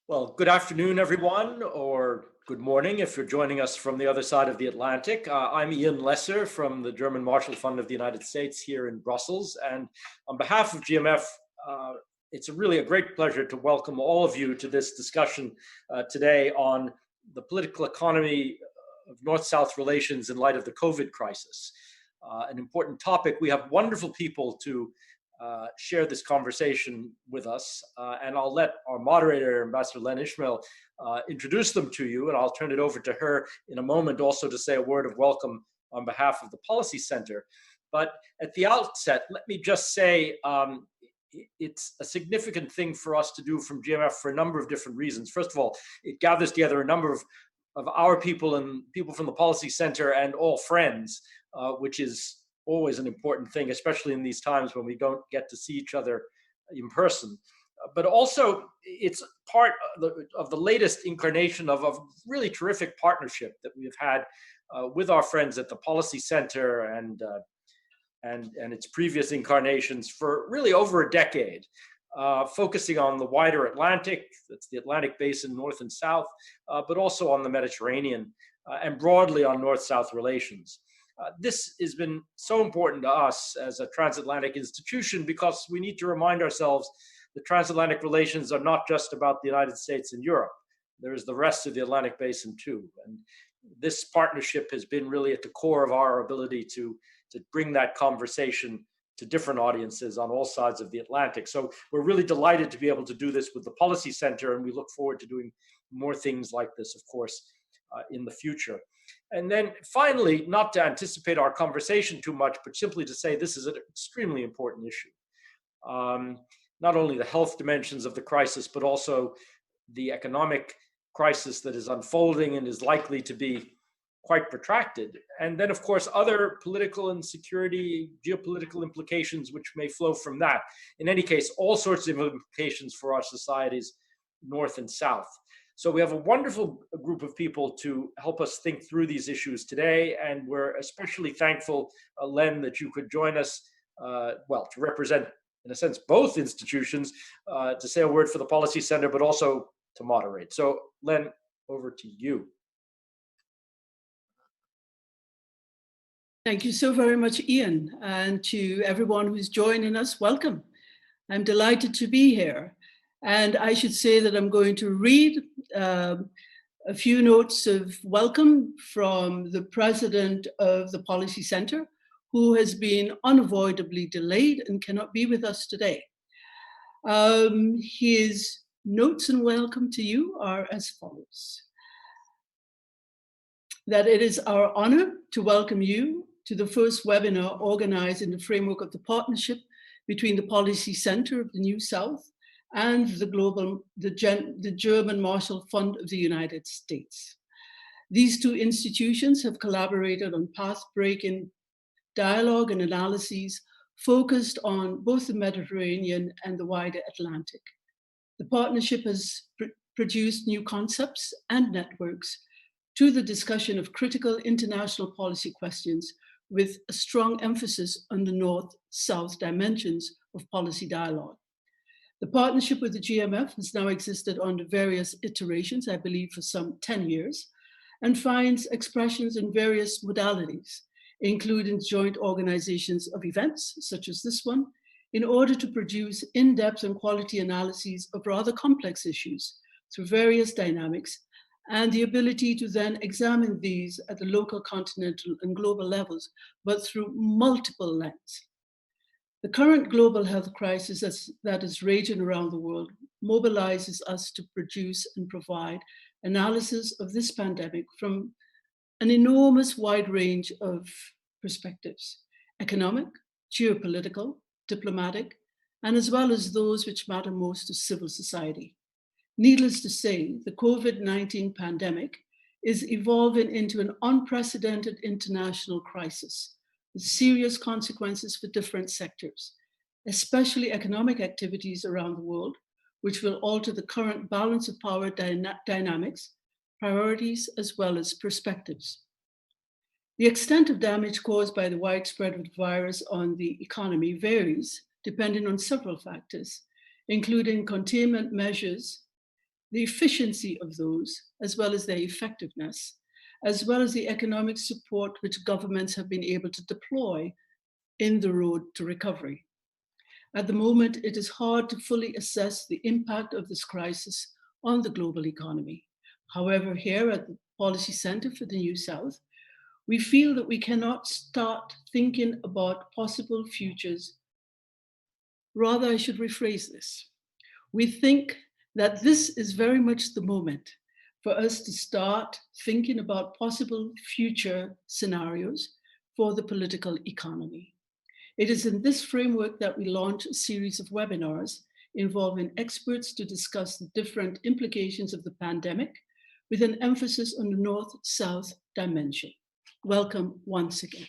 Well, good afternoon, everyone, or good morning if you're joining us from the other side of the Atlantic. I'm Ian Lesser from the German Marshall Fund of the United States here in Brussels. And on behalf of GMF, it's really a great pleasure to welcome all of you to this discussion today on the political economy of North-South relations in light of the COVID crisis. An important topic. We have wonderful people to share this conversation with us. And I'll let our moderator, Ambassador Len Ishmael, introduce them to you. And I'll turn it over to her in a moment also to say a word of welcome on behalf of the Policy Center. But at the outset, let me just say it's a significant thing for us to do from GMF for a number of different reasons. First of all, it gathers together a number of our people and people from the Policy Center and all friends, which is always an important thing, especially in these times when we don't get to see each other in person. But also, it's part of the latest incarnation of a really terrific partnership that we have had with our friends at the Policy Center and its previous incarnations for really over a decade, focusing on the wider Atlantic, that's the Atlantic Basin, North and South, but also on the Mediterranean and broadly on North-South relations. This has been so important to us as a transatlantic institution because we need to remind ourselves that transatlantic relations are not just about the United States and Europe. There is the rest of the Atlantic Basin too. And this partnership has been really at the core of our ability to bring that conversation to different audiences on all sides of the Atlantic. So we're really delighted to be able to do this with the Policy Center, and we look forward to doing more things like this, of course, in the future. And then finally, not to anticipate our conversation too much, but simply to say this is an extremely important issue. Not only the health dimensions of the crisis, but also the economic crisis that is unfolding and is likely to be quite protracted. And then, of course, other political and security, geopolitical implications which may flow from that. In any case, all sorts of implications for our societies, North and South. So we have a wonderful group of people to help us think through these issues today, and we're especially thankful, Len, that you could join us, to represent, in a sense, both institutions, to say a word for the Policy Center, but also to moderate. So, Len, over to you. Thank you so very much, Ian, and to everyone who's joining us, welcome. I'm delighted to be here. And I should say that I'm going to read a few notes of welcome from the president of the Policy Center, who has been unavoidably delayed and cannot be with us today. His notes and welcome to you are as follows. That it is our honor to welcome you to the first webinar organized in the framework of the partnership between the Policy Center of the New South and the German Marshall Fund of the United States. These two institutions have collaborated on path-breaking dialogue and analyses focused on both the Mediterranean and the wider Atlantic. The partnership has produced new concepts and networks to the discussion of critical international policy questions with a strong emphasis on the North-South dimensions of policy dialogue. The partnership with the GMF has now existed under various iterations, I believe for some 10 years, and finds expressions in various modalities, including joint organizations of events, such as this one, in order to produce in-depth and quality analyses of rather complex issues through various dynamics, and the ability to then examine these at the local, continental, and global levels, but through multiple lenses. The current global health crisis that is raging around the world mobilizes us to produce and provide analysis of this pandemic from an enormous wide range of perspectives: economic, geopolitical, diplomatic, and as well as those which matter most to civil society. Needless to say, the COVID-19 pandemic is evolving into an unprecedented international crisis with serious consequences for different sectors, especially economic activities around the world, which will alter the current balance of power dynamics, priorities, as well as perspectives. The extent of damage caused by the widespread of the virus on the economy varies depending on several factors, including containment measures the efficiency of those, as well as their effectiveness, as well as the economic support which governments have been able to deploy in the road to recovery. At the moment, it is hard to fully assess the impact of this crisis on the global economy. However, here at the Policy Centre for the New South, we feel that we cannot start thinking about possible futures. Rather, I should rephrase this. We think that this is very much the moment for us to start thinking about possible future scenarios for the political economy. It is in this framework that we launch a series of webinars involving experts to discuss the different implications of the pandemic with an emphasis on the North-South dimension. Welcome once again.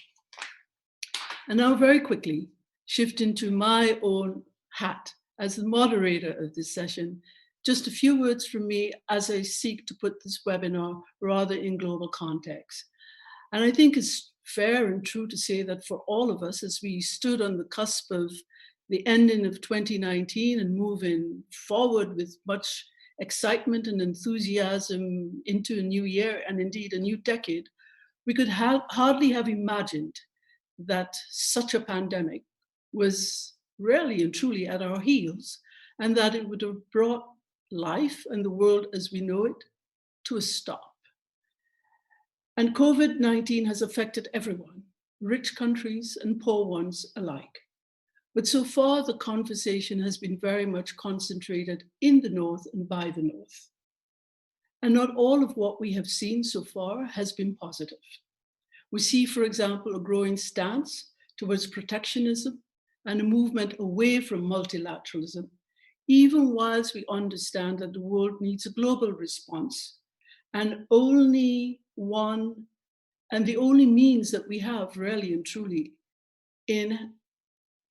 And now very quickly, shift into my own hat as the moderator of this session. Just a few words from me as I seek to put this webinar rather in global context. And I think it's fair and true to say that for all of us, as we stood on the cusp of the ending of 2019 and moving forward with much excitement and enthusiasm into a new year and indeed a new decade, we could hardly have imagined that such a pandemic was really and truly at our heels, and that it would have brought life and the world as we know it to a stop. And COVID-19 has affected everyone, rich countries and poor ones alike. But so far, the conversation has been very much concentrated in the North and by the North. And not all of what we have seen so far has been positive. We see, for example, a growing stance towards protectionism and a movement away from multilateralism, even whilst we understand that the world needs a global response, and the only means that we have really and truly in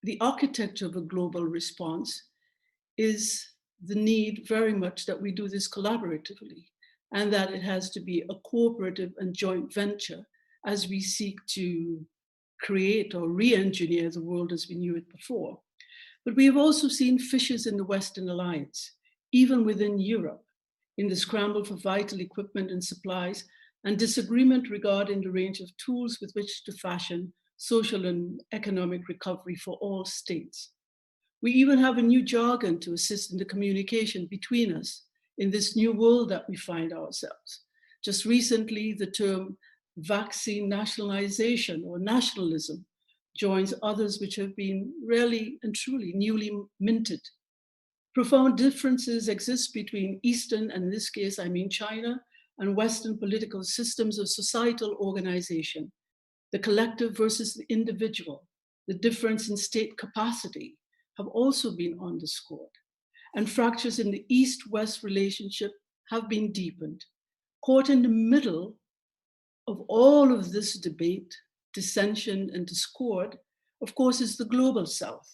the architecture of a global response is the need very much that we do this collaboratively, and that it has to be a cooperative and joint venture as we seek to create or re-engineer the world as we knew it before. But we have also seen fissures in the Western alliance, even within Europe, in the scramble for vital equipment and supplies, and disagreement regarding the range of tools with which to fashion social and economic recovery for all states. We even have a new jargon to assist in the communication between us in this new world that we find ourselves. Just recently, the term vaccine nationalization or nationalism joins others which have been really and truly newly minted. Profound differences exist between Eastern, and in this case, I mean China, and Western political systems of societal organization, the collective versus the individual, the difference in state capacity have also been underscored. And fractures in the East-West relationship have been deepened. Caught in the middle of all of this debate, dissension, and discord, of course, is the global South,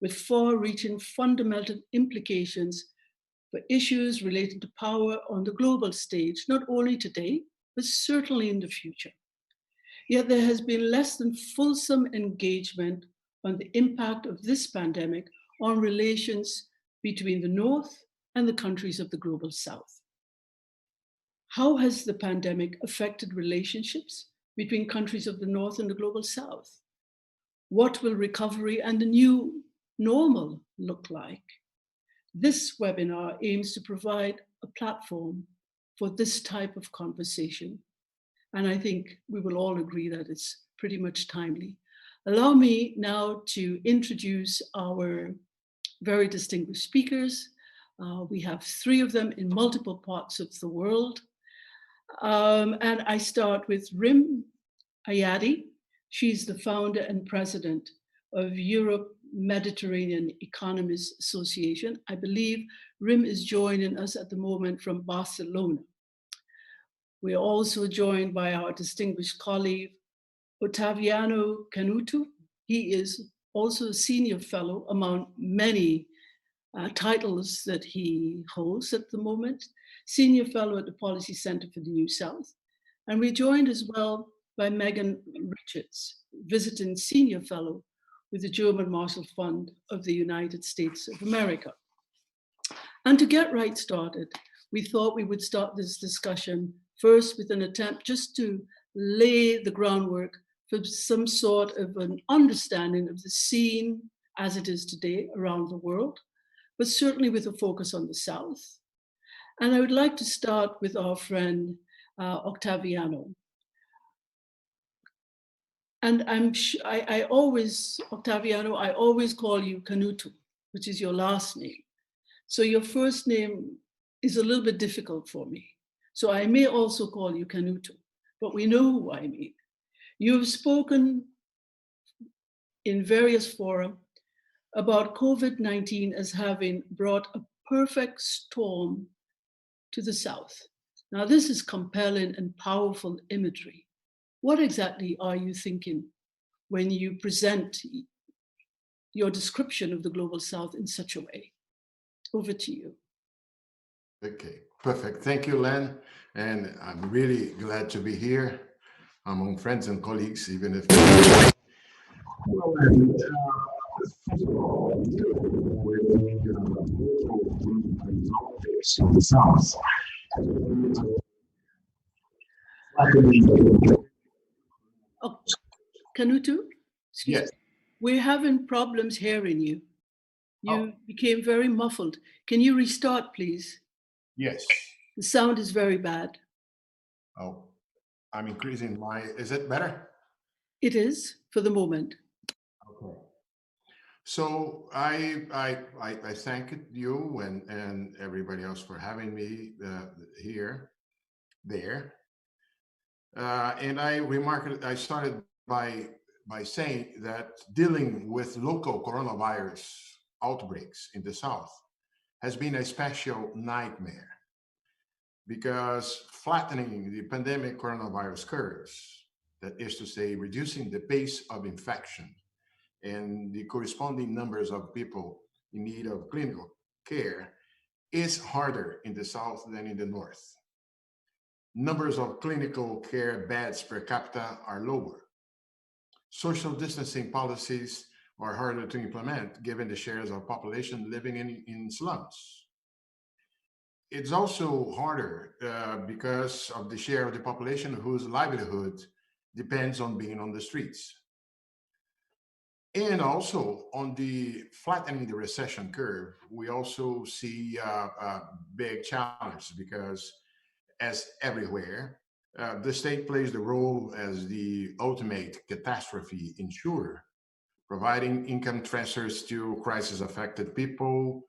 with far-reaching fundamental implications for issues related to power on the global stage, not only today, but certainly in the future. Yet there has been less than fulsome engagement on the impact of this pandemic on relations between the North and the countries of the global South. How has the pandemic affected relationships between countries of the North and the global South? What will recovery and the new normal look like? This webinar aims to provide a platform for this type of conversation. And I think we will all agree that it's pretty much timely. Allow me now to introduce our very distinguished speakers. We have three of them in multiple parts of the world. And I start with Rim Ayadi. She's the founder and president of Europe Mediterranean Economies Association. I believe Rim is joining us at the moment from Barcelona. We are also joined by our distinguished colleague, Ottaviano Canuto. He is also a senior fellow among many titles that he holds at the moment, senior fellow at the Policy Centre for the New South. And we're joined as well by Megan Richards, visiting senior fellow with the German Marshall Fund of the United States of America. And to get right started, we thought we would start this discussion first with an attempt just to lay the groundwork for some sort of an understanding of the scene as it is today around the world, but certainly with a focus on the South. And I would like to start with our friend Octaviano. And Octaviano, I always call you Canuto, which is your last name. So your first name is a little bit difficult for me. So I may also call you Canuto, but we know who I mean. You've spoken in various fora about COVID-19 as having brought a perfect storm to the South. Now, this is compelling and powerful imagery. What exactly are you thinking when you present your description of the Global South in such a way? Over to you. Okay, perfect. Thank you, Len. And I'm really glad to be here among friends and colleagues, even if... the South. Oh, Canuto? Yes. We're having problems hearing you. You became very muffled. Can you restart, please? Yes. The sound is very bad. Oh, I'm increasing my... Is it better? It is, for the moment. Okay. So I thank you and everybody else for having me there. And I started by saying that dealing with local coronavirus outbreaks in the South has been a special nightmare, because flattening the pandemic coronavirus curves, that is to say, reducing the pace of infection and the corresponding numbers of people in need of clinical care, is harder in the South than in the North. Numbers of clinical care beds per capita are lower. Social distancing policies are harder to implement given the shares of population living in slums. It's also harder because of the share of the population whose livelihood depends on being on the streets. And also on the flattening the recession curve, we also see a big challenge, because as everywhere, the state plays the role as the ultimate catastrophe insurer, providing income transfers to crisis-affected people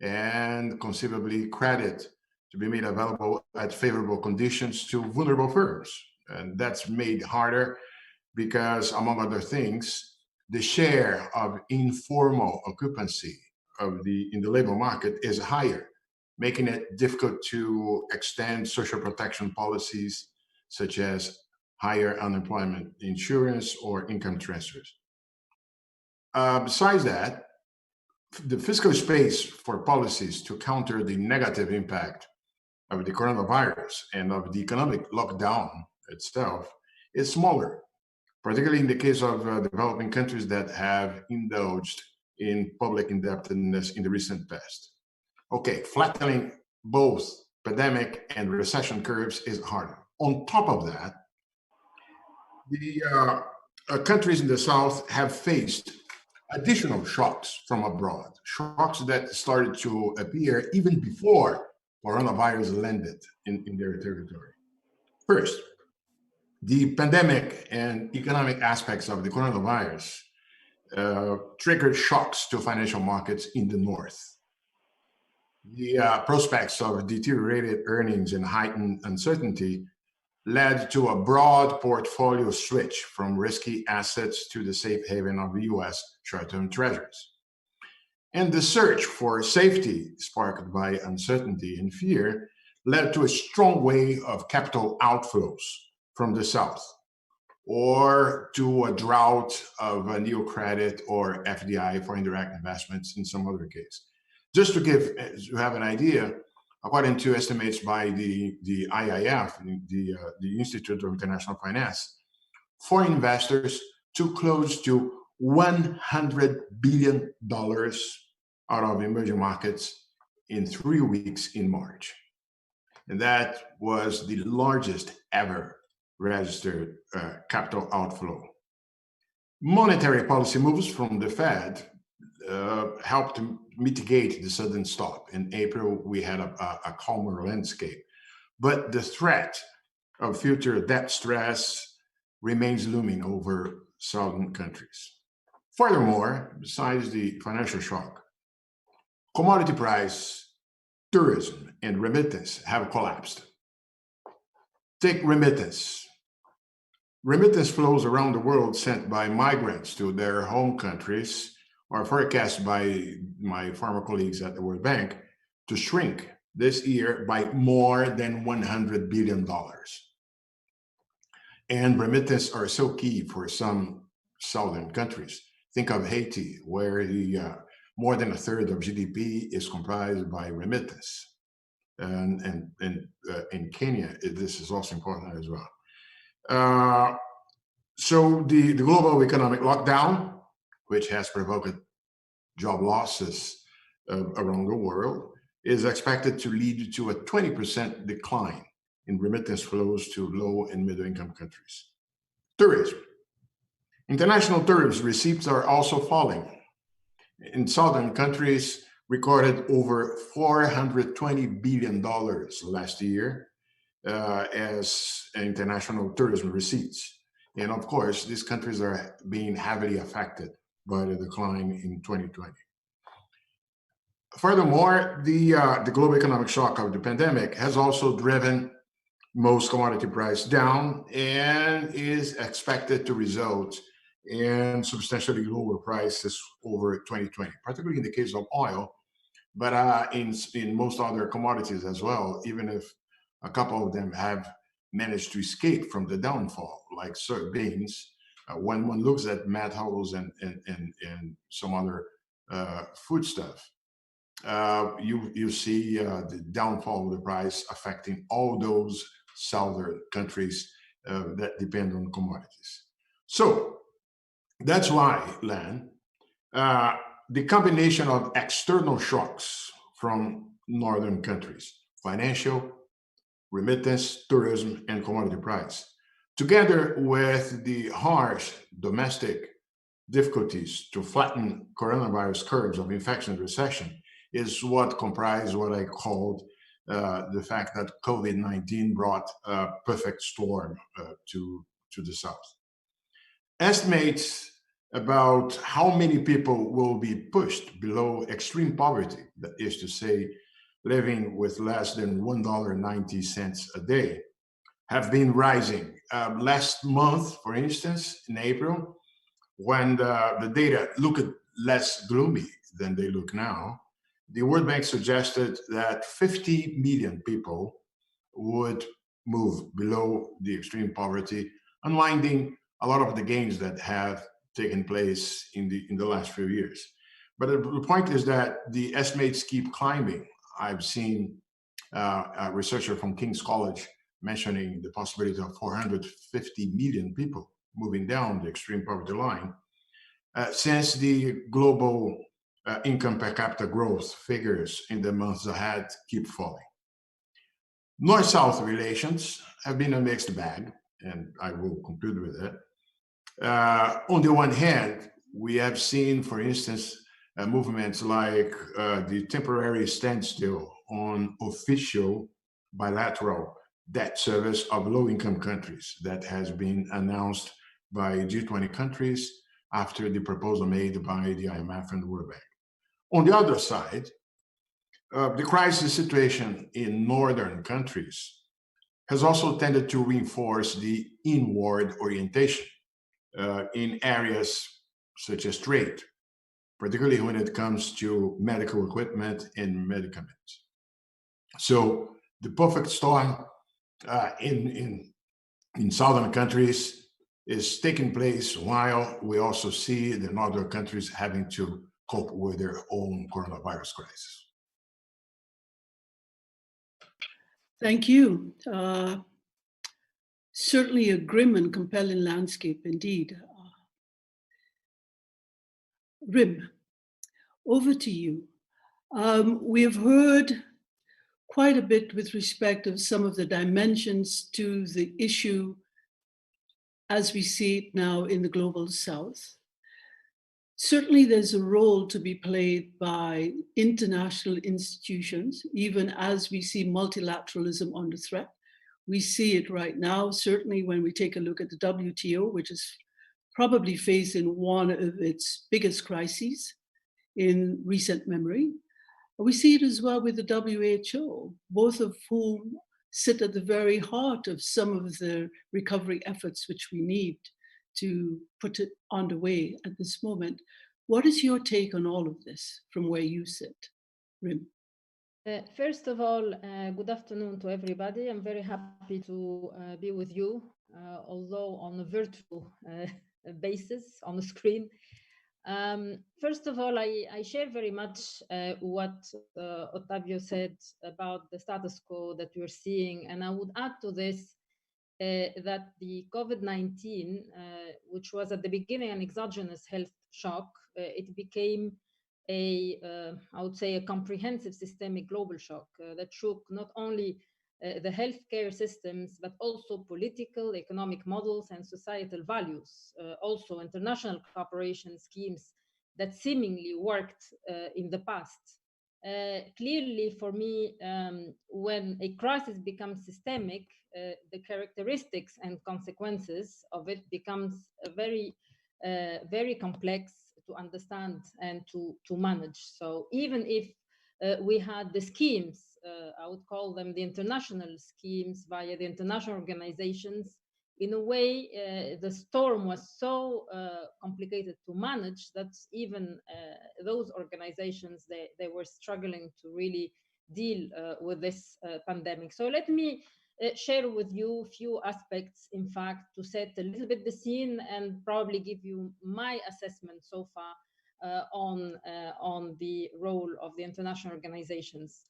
and conceivably credit to be made available at favorable conditions to vulnerable firms. And that's made harder because, among other things, the share of informal occupancy in the labor market is higher, making it difficult to extend social protection policies such as higher unemployment insurance or income transfers. Besides that, the fiscal space for policies to counter the negative impact of the coronavirus and of the economic lockdown itself is smaller, particularly in the case of developing countries that have indulged in public indebtedness in the recent past. Okay, flattening both pandemic and recession curves is harder. On top of that, the countries in the South have faced additional shocks from abroad, shocks that started to appear even before coronavirus landed in their territory. First, the pandemic and economic aspects of the coronavirus triggered shocks to financial markets in the North. The prospects of deteriorated earnings and heightened uncertainty led to a broad portfolio switch from risky assets to the safe haven of the US short-term treasuries. And the search for safety, sparked by uncertainty and fear, led to a strong wave of capital outflows from the South, or to a drought of neo credit or FDI for indirect investments in some other case. Just to have an idea, according to estimates by the IIF, the Institute of International Finance, foreign investors took close to $100 billion out of emerging markets in 3 weeks in March. and that was the largest ever registered capital outflow. Monetary policy moves from the Fed helped to mitigate the sudden stop. In April, we had a calmer landscape, but the threat of future debt stress remains looming over southern countries. Furthermore, besides the financial shock, commodity price, tourism, and remittance have collapsed. Take remittance. Remittance flows around the world sent by migrants to their home countries are forecast by my former colleagues at the World Bank to shrink this year by more than $100 billion. And remittance are so key for some southern countries. Think of Haiti, where more than a third of GDP is comprised by remittance. And in Kenya, this is also important as well. So the global economic lockdown, which has provoked job losses around the world, is expected to lead to a 20% decline in remittance flows to low and middle income countries. Tourism. International tourism receipts are also falling. In southern countries, recorded over $420 billion last year as international tourism receipts. And of course, these countries are being heavily affected by the decline in 2020. Furthermore, the global economic shock of the pandemic has also driven most commodity price down and is expected to result in substantially lower prices over 2020, particularly in the case of oil, but in most other commodities as well, even if a couple of them have managed to escape from the downfall, like soybeans. When one looks at metals and some other foodstuff, you see the downfall of the price affecting all those southern countries that depend on commodities. So that's why, Lan, the combination of external shocks from northern countries, financial, remittance, tourism, and commodity price, together with the harsh domestic difficulties to flatten coronavirus curves of infection and recession, is what comprise what I called the fact that COVID-19 brought a perfect storm to the South. Estimates about how many people will be pushed below extreme poverty, that is to say, living with less than $1.90 a day, have been rising. Last month, for instance, in April, when the data looked less gloomy than they look now, the World Bank suggested that 50 million people would move below the extreme poverty, unwinding a lot of the gains that have taken place in the last few years. But the point is that the estimates keep climbing. I've seen a researcher from King's College mentioning the possibility of 450 million people moving down the extreme poverty line, since the global income per capita growth figures in the months ahead keep falling. North-South relations have been a mixed bag, and I will conclude with it. On the one hand, we have seen, for instance, movements like the temporary standstill on official bilateral debt service of low-income countries that has been announced by G20 countries after the proposal made by the IMF and the World Bank. On the other side, the crisis situation in northern countries has also tended to reinforce the inward orientation in areas such as trade, particularly when it comes to medical equipment and medicaments. So the perfect storm in southern countries is taking place while we also see the northern countries having to cope with their own coronavirus crisis. Thank you. Certainly a grim and compelling landscape indeed. Rim, over to you. We have heard quite a bit with respect of some of the dimensions to the issue as we see it now in the global south. Certainly there's a role to be played by international institutions, even as we see multilateralism under threat. We see it right now, certainly when we take a look at the WTO, which is probably facing one of its biggest crises in recent memory. We see it as well with the WHO, both of whom sit at the very heart of some of the recovery efforts which we need to put it underway at this moment. What is your take on all of this from where you sit, Rim? First of all, good afternoon to everybody. I'm very happy to be with you, although on a virtual basis, on the screen. First of all, I share very much what Ottavio said about the status quo that we're seeing. And I would add to this that the COVID-19, which was at the beginning an exogenous health shock, it became I would say, a comprehensive systemic global shock that shook not only the healthcare systems, but also political, economic models and societal values, also international cooperation schemes that seemingly worked in the past. Clearly, for me, when a crisis becomes systemic, the characteristics and consequences of it becomes very, very complex to understand and to manage. So even if we had the schemes, I would call them the international schemes via the international organizations, in a way, the storm was so complicated to manage that even those organizations, they were struggling to really deal with this pandemic. So let me share with you a few aspects, in fact, to set a little bit the scene and probably give you my assessment so far on the role of the international organizations.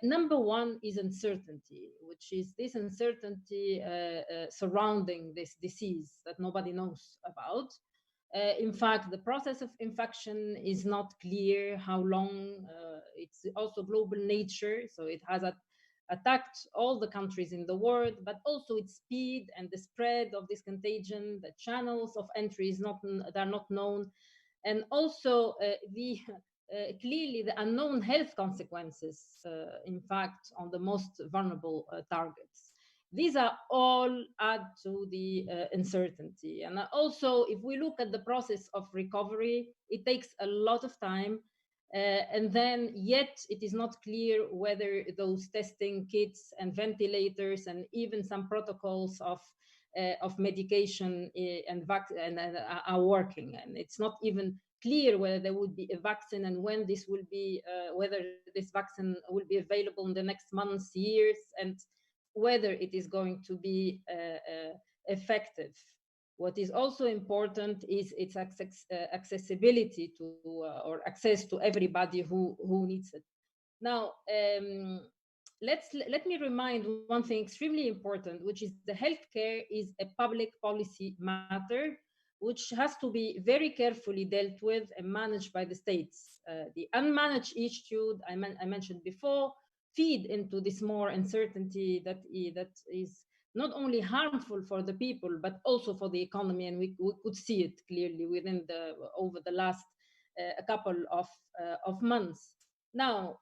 Number one is uncertainty, which is this uncertainty surrounding this disease that nobody knows about. In fact, the process of infection is not clear how long. It's also global nature, so it has attacked all the countries in the world, but also its speed and the spread of this contagion, the channels of entry are not known, and also clearly the unknown health consequences, in fact, on the most vulnerable targets. These are all add to the uncertainty. And also, if we look at the process of recovery, it takes a lot of time. And then yet it is not clear whether those testing kits and ventilators and even some protocols of medication and are working. And it's not even clear whether there would be a vaccine and when this will be, whether this vaccine will be available in the next months, years, and whether it is going to be effective. What is also important is its accessibility to or access to everybody who needs it. Now, let me remind one thing extremely important, which is the healthcare is a public policy matter, which has to be very carefully dealt with and managed by the states. The unmanaged issue I mentioned before feed into this more uncertainty that is not only harmful for the people, but also for the economy. And we could see it clearly over the last a couple of months. Now,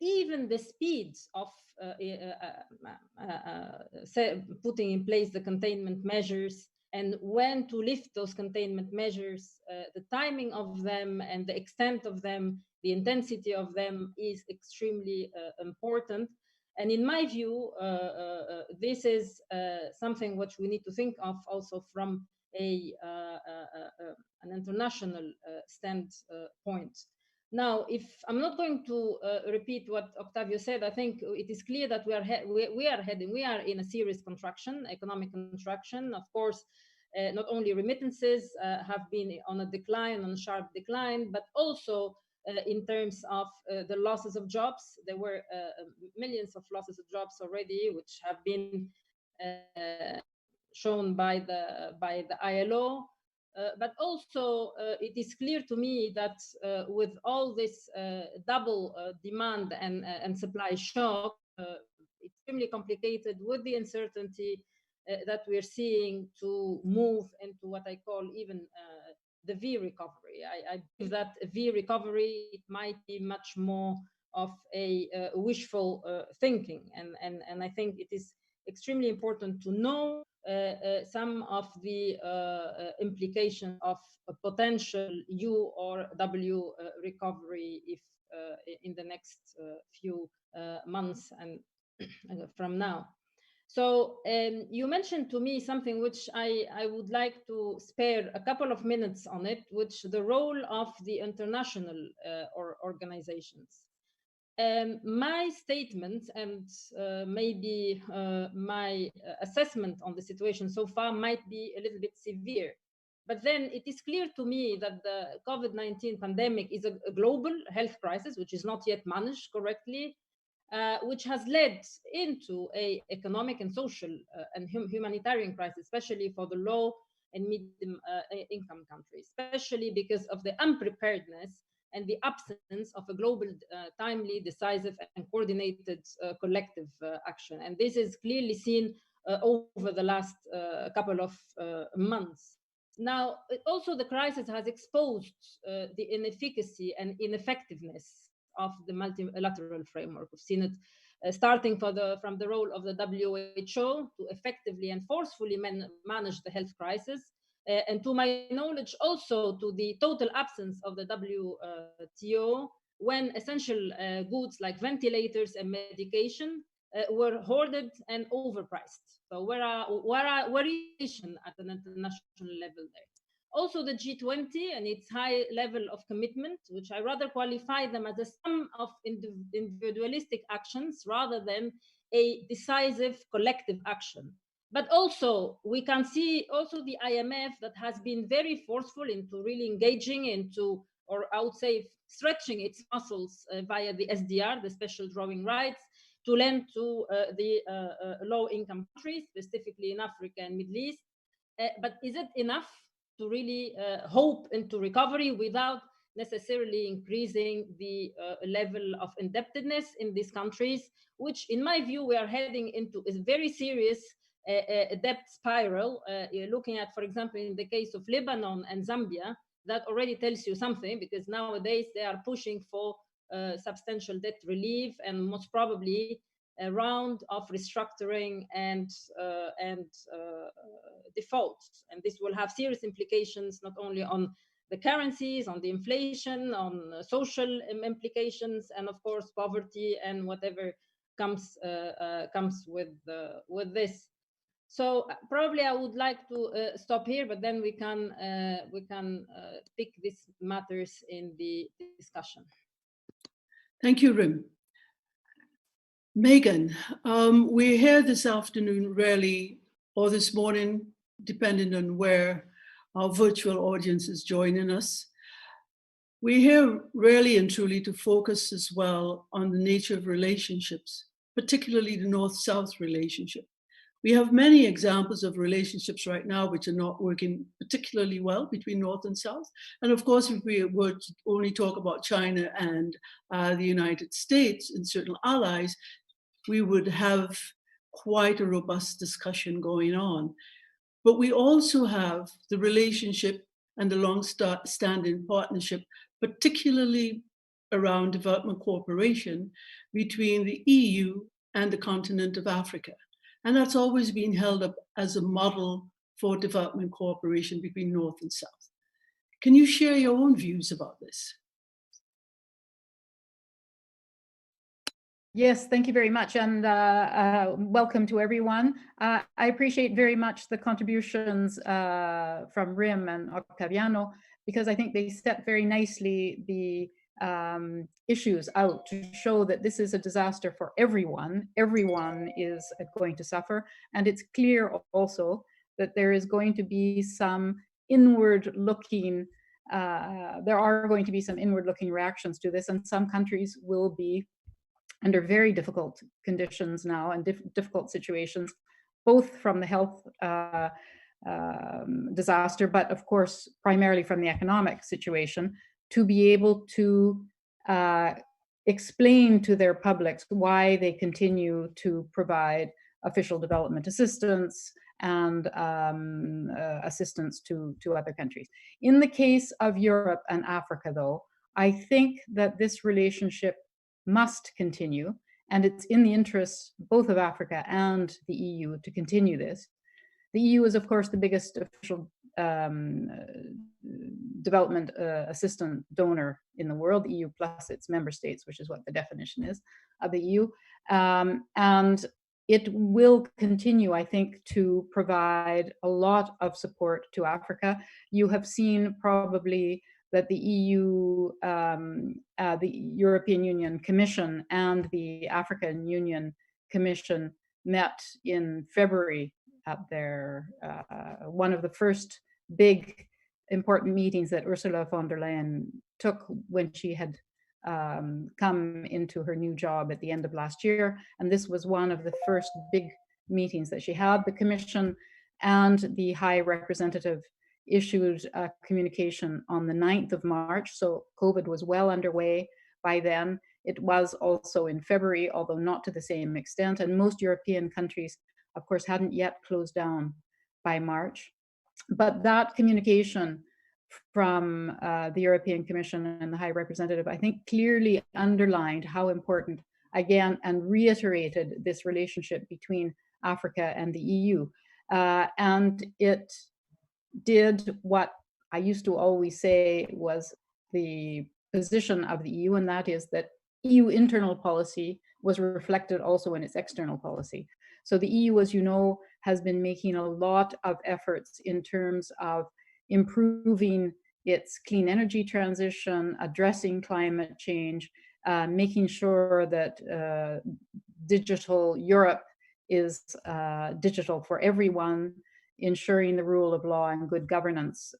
even the speed of putting in place the containment measures and when to lift those containment measures, the timing of them and the extent of them, the intensity of them is extremely important. And in my view, this is something which we need to think of also from an international standpoint. Now, if I'm not going to repeat what Ottavio said, I think it is clear that we are in a serious contraction, economic contraction. Of course, not only remittances have been on a sharp decline, but also in terms of the losses of jobs. There were millions of losses of jobs already, which have been shown by the ILO. But also, it is clear to me that with all this double demand and supply shock, extremely complicated with the uncertainty that we're seeing to move into what I call even the V recovery. I believe that a V recovery, it might be much more of a wishful thinking, and I think it is extremely important to know some of the implications of a potential U or W recovery if in the next few months and from now. So you mentioned to me something which I would like to spare a couple of minutes on it, which the role of the international organizations. My statement and maybe my assessment on the situation so far might be a little bit severe. But then it is clear to me that the COVID-19 pandemic is a global health crisis, which is not yet managed correctly, which has led into a economic and social and humanitarian crisis, especially for the low and medium income countries, especially because of the unpreparedness and the absence of a global, timely, decisive, and coordinated collective action. And this is clearly seen over the last couple of months. Now, also the crisis has exposed the inefficacy and ineffectiveness of the multilateral framework. We've seen it starting from the role of the WHO to effectively and forcefully manage the health crisis, and to my knowledge also to the total absence of the WTO when essential goods like ventilators and medication were hoarded and overpriced. So where is at an international level there? Also the G20 and its high level of commitment, which I rather qualify them as a sum of individualistic actions rather than a decisive collective action. But also we can see also the IMF that has been very forceful into really engaging into, or I would say stretching its muscles via the SDR, the special drawing rights, to lend to the low-income countries, specifically in Africa and Middle East. But is it enough to really hope into recovery without necessarily increasing the level of indebtedness in these countries, which in my view we are heading into a very serious debt spiral. You're looking at, for example, in the case of Lebanon and Zambia, that already tells you something, because nowadays they are pushing for substantial debt relief and most probably a round of restructuring and defaults. And this will have serious implications not only on the currencies, on the inflation, on social implications, and of course poverty and whatever comes with this. So probably I would like to stop here, but then we can pick these matters in the discussion. Thank you, Rim. Megan, we're here this afternoon rarely, or this morning, depending on where our virtual audience is joining us. We're here really and truly to focus as well on the nature of relationships, particularly the North-South relationship. We have many examples of relationships right now which are not working particularly well between North and South. And of course, if we were to only talk about China and the United States and certain allies, we would have quite a robust discussion going on. But we also have the relationship and the long-standing partnership, particularly around development cooperation between the EU and the continent of Africa. And that's always been held up as a model for development cooperation between North and South. Can you share your own views about this? Yes, thank you very much, and welcome to everyone. I appreciate very much the contributions from Rim and Octaviano, because I think they set very nicely the issues out to show that this is a disaster for everyone. Everyone is going to suffer, and it's clear also that there is going to be some inward-looking, there are going to be some inward-looking reactions to this, and some countries will be under very difficult conditions now and difficult situations, both from the health disaster, but of course, primarily from the economic situation, to be able to explain to their publics why they continue to provide official development assistance and assistance to other countries. In the case of Europe and Africa, though, I think that this relationship must continue, and it's in the interests both of Africa and the EU to continue this. The EU is, of course, the biggest official development assistant donor in the world, the EU plus its member states, which is what the definition is of the EU. And it will continue, I think, to provide a lot of support to Africa. You have seen probably that the EU, the European Union Commission and the African Union Commission met in February at their, one of the first big important meetings that Ursula von der Leyen took when she had come into her new job at the end of last year. And this was one of the first big meetings that she had. The Commission and the High Representative issued a communication on the 9th of March. So COVID was well underway by then. It was also in February, although not to the same extent. And most European countries, of course, hadn't yet closed down by March. But that communication from the European Commission and the High Representative, I think, clearly underlined how important, again, and reiterated this relationship between Africa and the EU. And it did what I used to always say was the position of the EU, and that is that EU internal policy was reflected also in its external policy. So the EU, as you know, has been making a lot of efforts in terms of improving its clean energy transition, addressing climate change, making sure that digital Europe is digital for everyone, ensuring the rule of law and good governance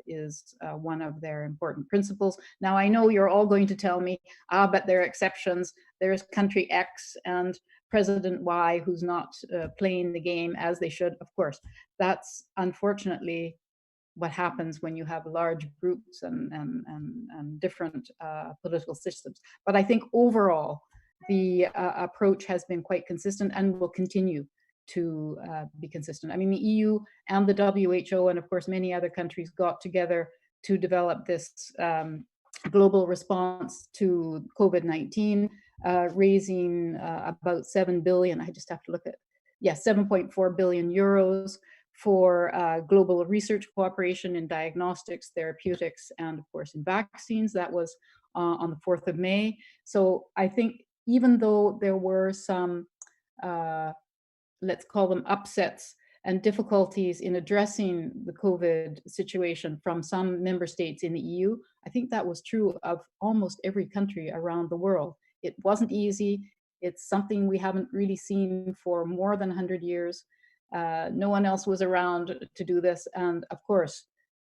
is one of their important principles. Now, I know you're all going to tell me, but there are exceptions. There's country X and President Y who's not playing the game as they should. Of course, that's unfortunately what happens when you have large groups and different political systems. But I think overall, the approach has been quite consistent and will continue to be consistent. I mean, the EU and the WHO, and of course many other countries, got together to develop this global response to COVID-19, raising about 7 billion, I just have to look at, 7.4 billion euros for global research cooperation in diagnostics, therapeutics, and of course in vaccines. That was on the 4th of May. So I think even though there were some let's call them upsets and difficulties in addressing the COVID situation from some member states in the EU, I think that was true of almost every country around the world. It wasn't easy. It's something we haven't really seen for more than 100 years. No one else was around to do this. And of course,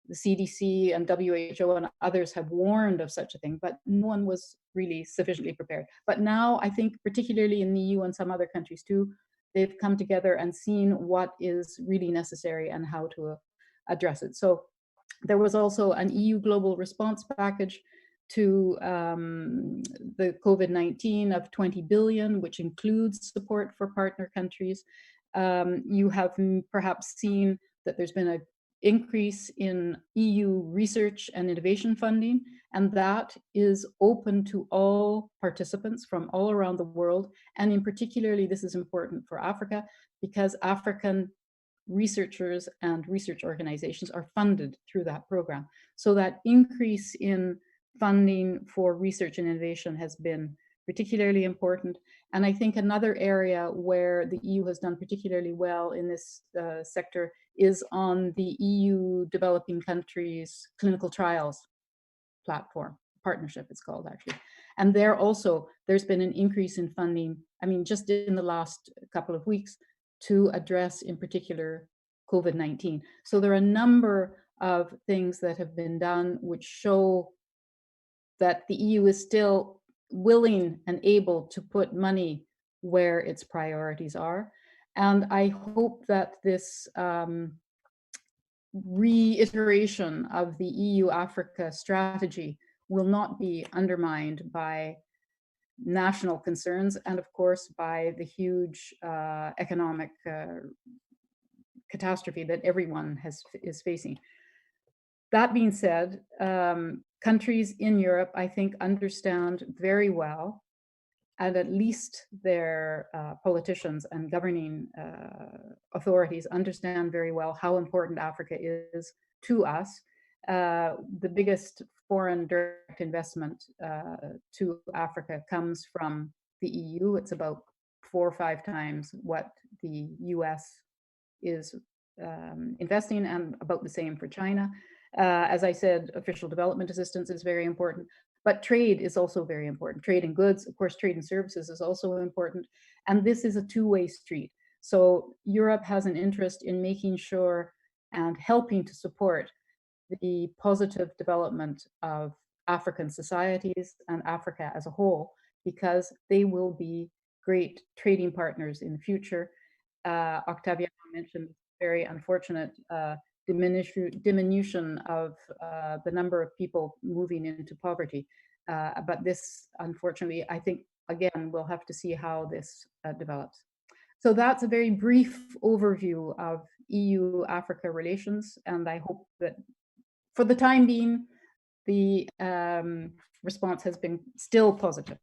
the CDC and WHO and others have warned of such a thing, but no one was really sufficiently prepared. But now I think, particularly in the EU and some other countries too, they've come together and seen what is really necessary and how to address it. So there was also an EU global response package to the COVID-19 of 20 billion, which includes support for partner countries. You have perhaps seen that there's been an increase in EU research and innovation funding, and that is open to all participants from all around the world. And in particularly, this is important for Africa because African researchers and research organizations are funded through that program. So that increase in funding for research and innovation has been particularly important. And I think another area where the EU has done particularly well in this sector is on the EU developing countries clinical trials platform, partnership it's called actually. And there also, there's been an increase in funding, I mean, just in the last couple of weeks to address in particular COVID-19. So there are a number of things that have been done which show that the EU is still willing and able to put money where its priorities are. And I hope that this reiteration of the EU-Africa strategy will not be undermined by national concerns, and of course by the huge economic catastrophe that everyone is facing. That being said, countries in Europe, I think, understand very well, and at least their politicians and governing authorities understand very well how important Africa is to us. The biggest foreign direct investment to Africa comes from the EU. It's about 4 or 5 times what the US is investing, and about the same for China. As I said, official development assistance is very important, but trade is also very important. Trade in goods, of course, trade in services is also important. And this is a two-way street. So Europe has an interest in making sure and helping to support the positive development of African societies and Africa as a whole, because they will be great trading partners in the future. Octavia mentioned very unfortunate diminution of the number of people moving into poverty. But this, unfortunately, I think, again, we'll have to see how this develops. So that's a very brief overview of EU-Africa relations, and I hope that for the time being, the response has been still positive.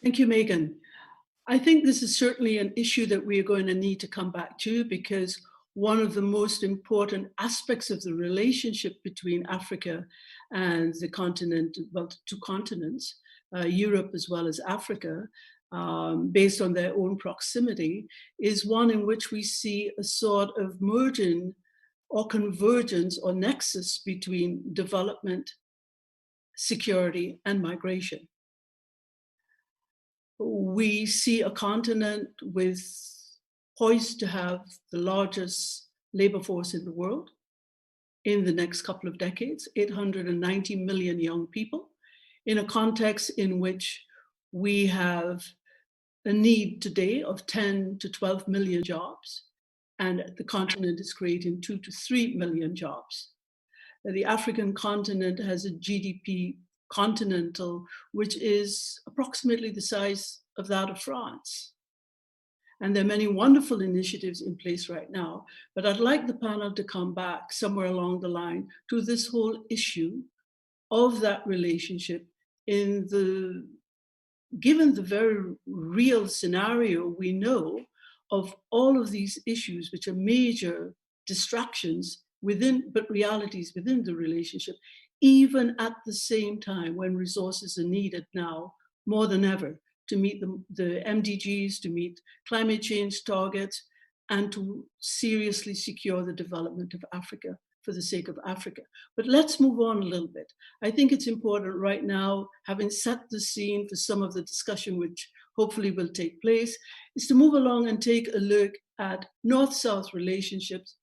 Thank you, Megan. I think this is certainly an issue that we are going to need to come back to, because one of the most important aspects of the relationship between Africa and the continent, well, 2 continents, Europe as well as Africa, based on their own proximity, is one in which we see a sort of merging or convergence or nexus between development, security, and migration. We see a continent poised to have the largest labor force in the world in the next couple of decades, 890 million young people, in a context in which we have a need today of 10 to 12 million jobs, and the continent is creating 2 to 3 million jobs. The African continent has a GDP continental, which is approximately the size of that of France. And there are many wonderful initiatives in place right now, but I'd like the panel to come back somewhere along the line to this whole issue of that relationship given the very real scenario we know of all of these issues, which are major distractions but realities within the relationship, even at the same time when resources are needed now more than ever to meet the MDGs, to meet climate change targets, and to seriously secure the development of Africa for the sake of Africa. But let's move on a little bit. I think it's important right now, having set the scene for some of the discussion which hopefully will take place, is to move along and take a look at North-South relationships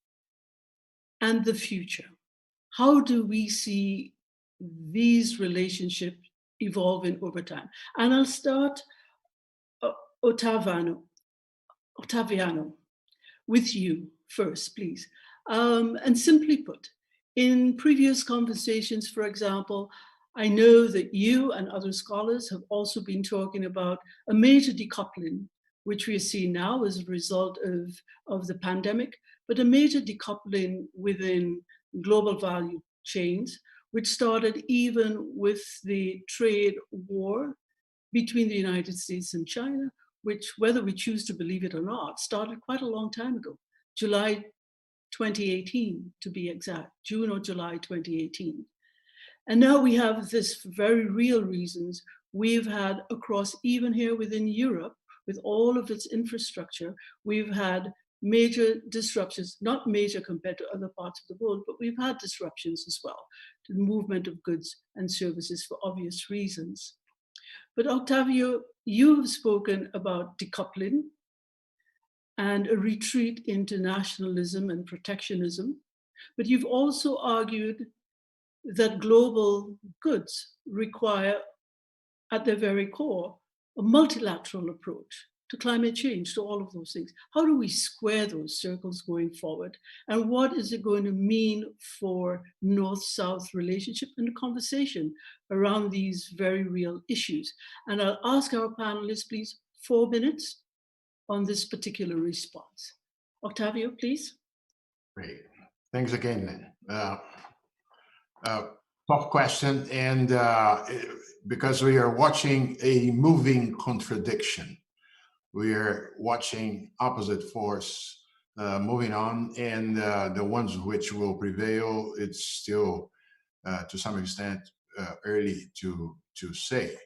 and the future. How do we see these relationships evolving over time? And I'll start, Ottaviano, with you first, please. And simply put, in previous conversations, for example, I know that you and other scholars have also been talking about a major decoupling, which we are seeing now as a result of the pandemic, but a major decoupling within global value chains, which started even with the trade war between the United States and China, which, whether we choose to believe it or not, started quite a long time ago, July 2018 to be exact, June or July 2018. And now we have this for very real reasons we've had across, even here within Europe, with all of its infrastructure, we've had major disruptions, not major compared to other parts of the world, but we've had disruptions as well to the movement of goods and services for obvious reasons. But Octavio, you've spoken about decoupling and a retreat into nationalism and protectionism, but you've also argued that global goods require, at their very core, a multilateral approach to climate change, to all of those things. How do we square those circles going forward? And what is it going to mean for North-South relationship and the conversation around these very real issues? And I'll ask our panelists, please, 4 minutes on this particular response. Octavio, please. Great. Thanks again, Lynn. Tough question, and because we are watching a moving contradiction. We are watching opposite force moving on, and the ones which will prevail, it's still to some extent early to say.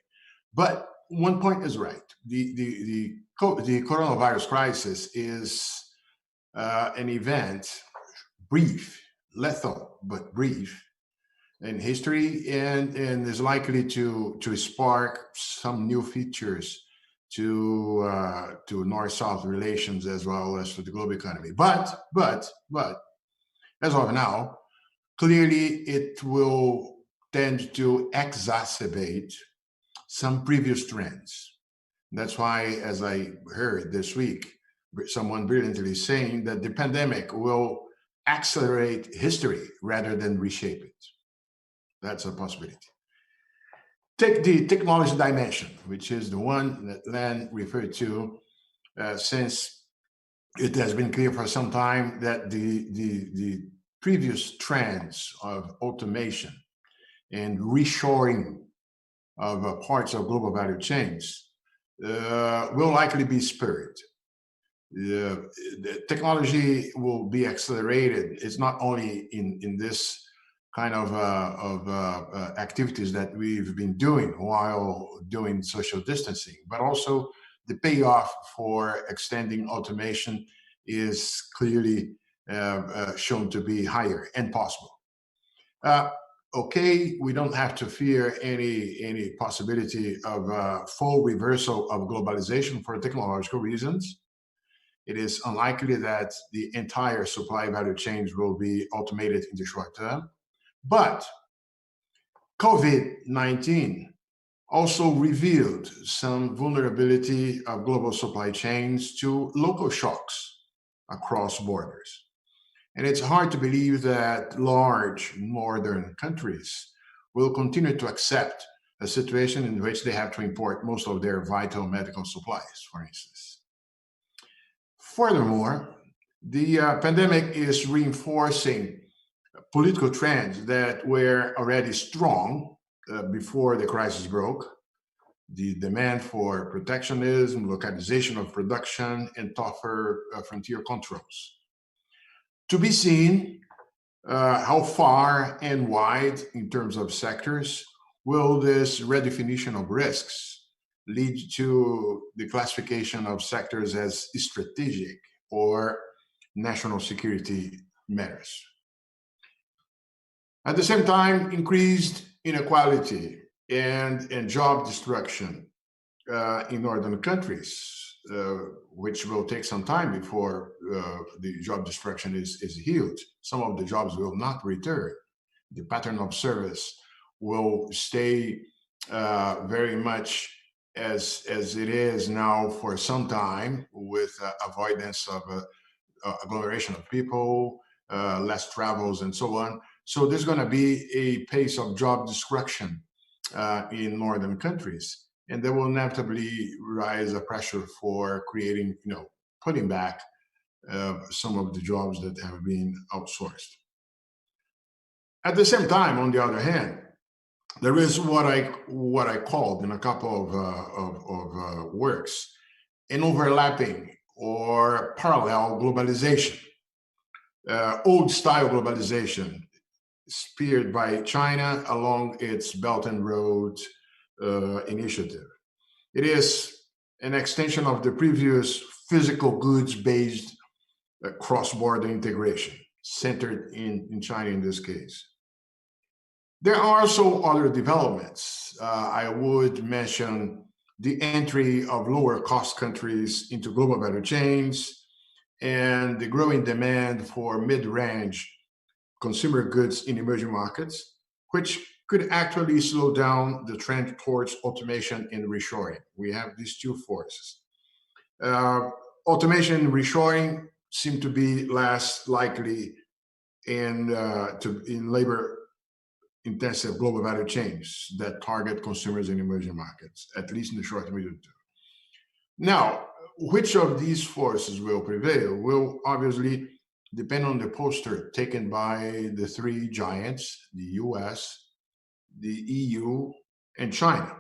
But one point is right. The coronavirus crisis is an event, brief, lethal, but brief in history, and is likely to spark some new features to North-South relations as well as to the global economy. But as of now, clearly it will tend to exacerbate some previous trends. That's why, as I heard this week, someone brilliantly saying that the pandemic will accelerate history rather than reshape it. That's a possibility. Take the technology dimension, which is the one that Len referred to, since it has been clear for some time that the previous trends of automation and reshoring of parts of global value chains will likely be spurred. The technology will be accelerated. It's not only in this kind of activities that we've been doing while doing social distancing, but also the payoff for extending automation is clearly shown to be higher and possible. Okay, we don't have to fear any possibility of full reversal of globalization for technological reasons. It is unlikely that the entire supply value chains will be automated in the short term. But COVID-19 also revealed some vulnerability of global supply chains to local shocks across borders. And it's hard to believe that large northern countries will continue to accept a situation in which they have to import most of their vital medical supplies, for instance. Furthermore, the pandemic is reinforcing political trends that were already strong before the crisis broke. The demand for protectionism, localization of production, and tougher frontier controls. To be seen how far and wide in terms of sectors will this redefinition of risks lead to the classification of sectors as strategic or national security matters. At the same time, increased inequality and job destruction in northern countries, which will take some time before the job destruction is healed. Some of the jobs will not return. The pattern of service will stay very much as it is now for some time, with avoidance of agglomeration of people, less travels, and so on. So there's going to be a pace of job destruction in northern countries, and there will inevitably rise a pressure for creating, putting back some of the jobs that have been outsourced. At the same time, on the other hand, there is what I called in a couple of works an overlapping or parallel globalization, old style globalization, speared by China along its Belt and Road initiative. It is an extension of the previous physical goods-based cross-border integration, centered in China in this case. There are also other developments. I would mention the entry of lower cost countries into global value chains and the growing demand for mid-range consumer goods in emerging markets, which could actually slow down the trend towards automation and reshoring. We have these two forces. Automation reshoring seem to be less likely in labor-intensive global value chains that target consumers in emerging markets, at least in the short and medium term. Now, which of these forces will prevail will obviously depend on the poster taken by the three giants, the US, the EU, and China.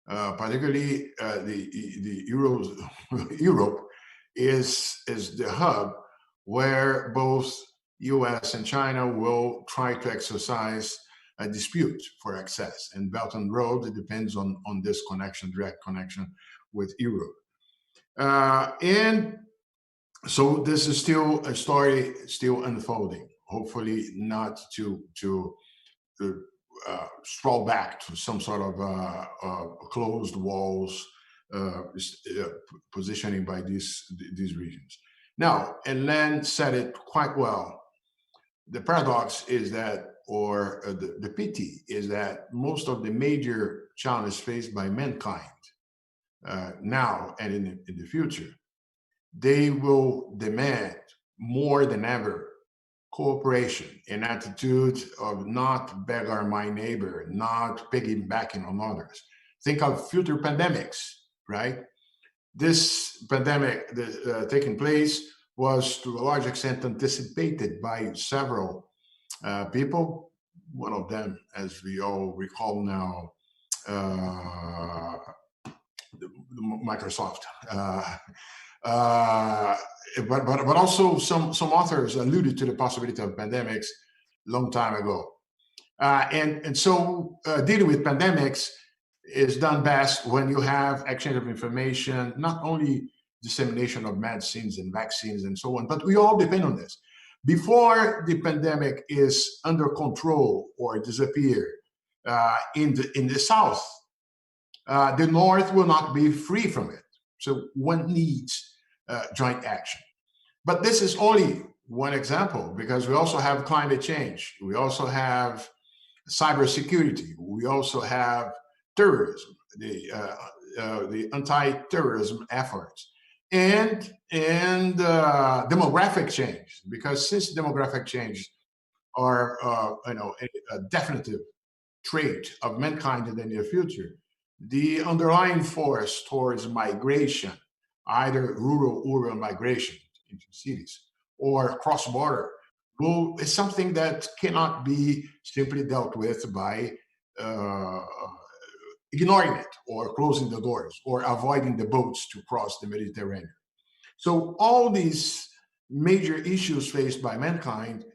Particularly Europe is the hub where both US and China will try to exercise a dispute for access. And Belt and Road, it depends on this connection, direct connection with Europe. And so this is still a story still unfolding, hopefully not to stroll back to some sort of closed walls positioning by these regions. Now, and Len said it quite well. The paradox is that, or the pity is that most of the major challenges faced by mankind now and in the future, they will demand more than ever cooperation, an attitude of not beggar my neighbor, not piggybacking on others. Think of future pandemics, right? This pandemic taking place was to a large extent anticipated by several people. One of them, as we all recall now, Microsoft. But also some authors alluded to the possibility of pandemics a long time ago. And so dealing with pandemics is done best when you have exchange of information, not only dissemination of medicines and vaccines and so on, but we all depend on this. Before the pandemic is under control or disappear in the South, the North will not be free from it. So one needs joint action. But this is only one example, because we also have climate change. We also have cybersecurity. We also have terrorism, the anti-terrorism efforts, and demographic change. Because since demographic change are a definitive trait of mankind in the near future, the underlying force towards migration, either rural-urban migration into cities or cross-border, is something that cannot be simply dealt with by ignoring it or closing the doors or avoiding the boats to cross the Mediterranean. So all these major issues faced by mankind,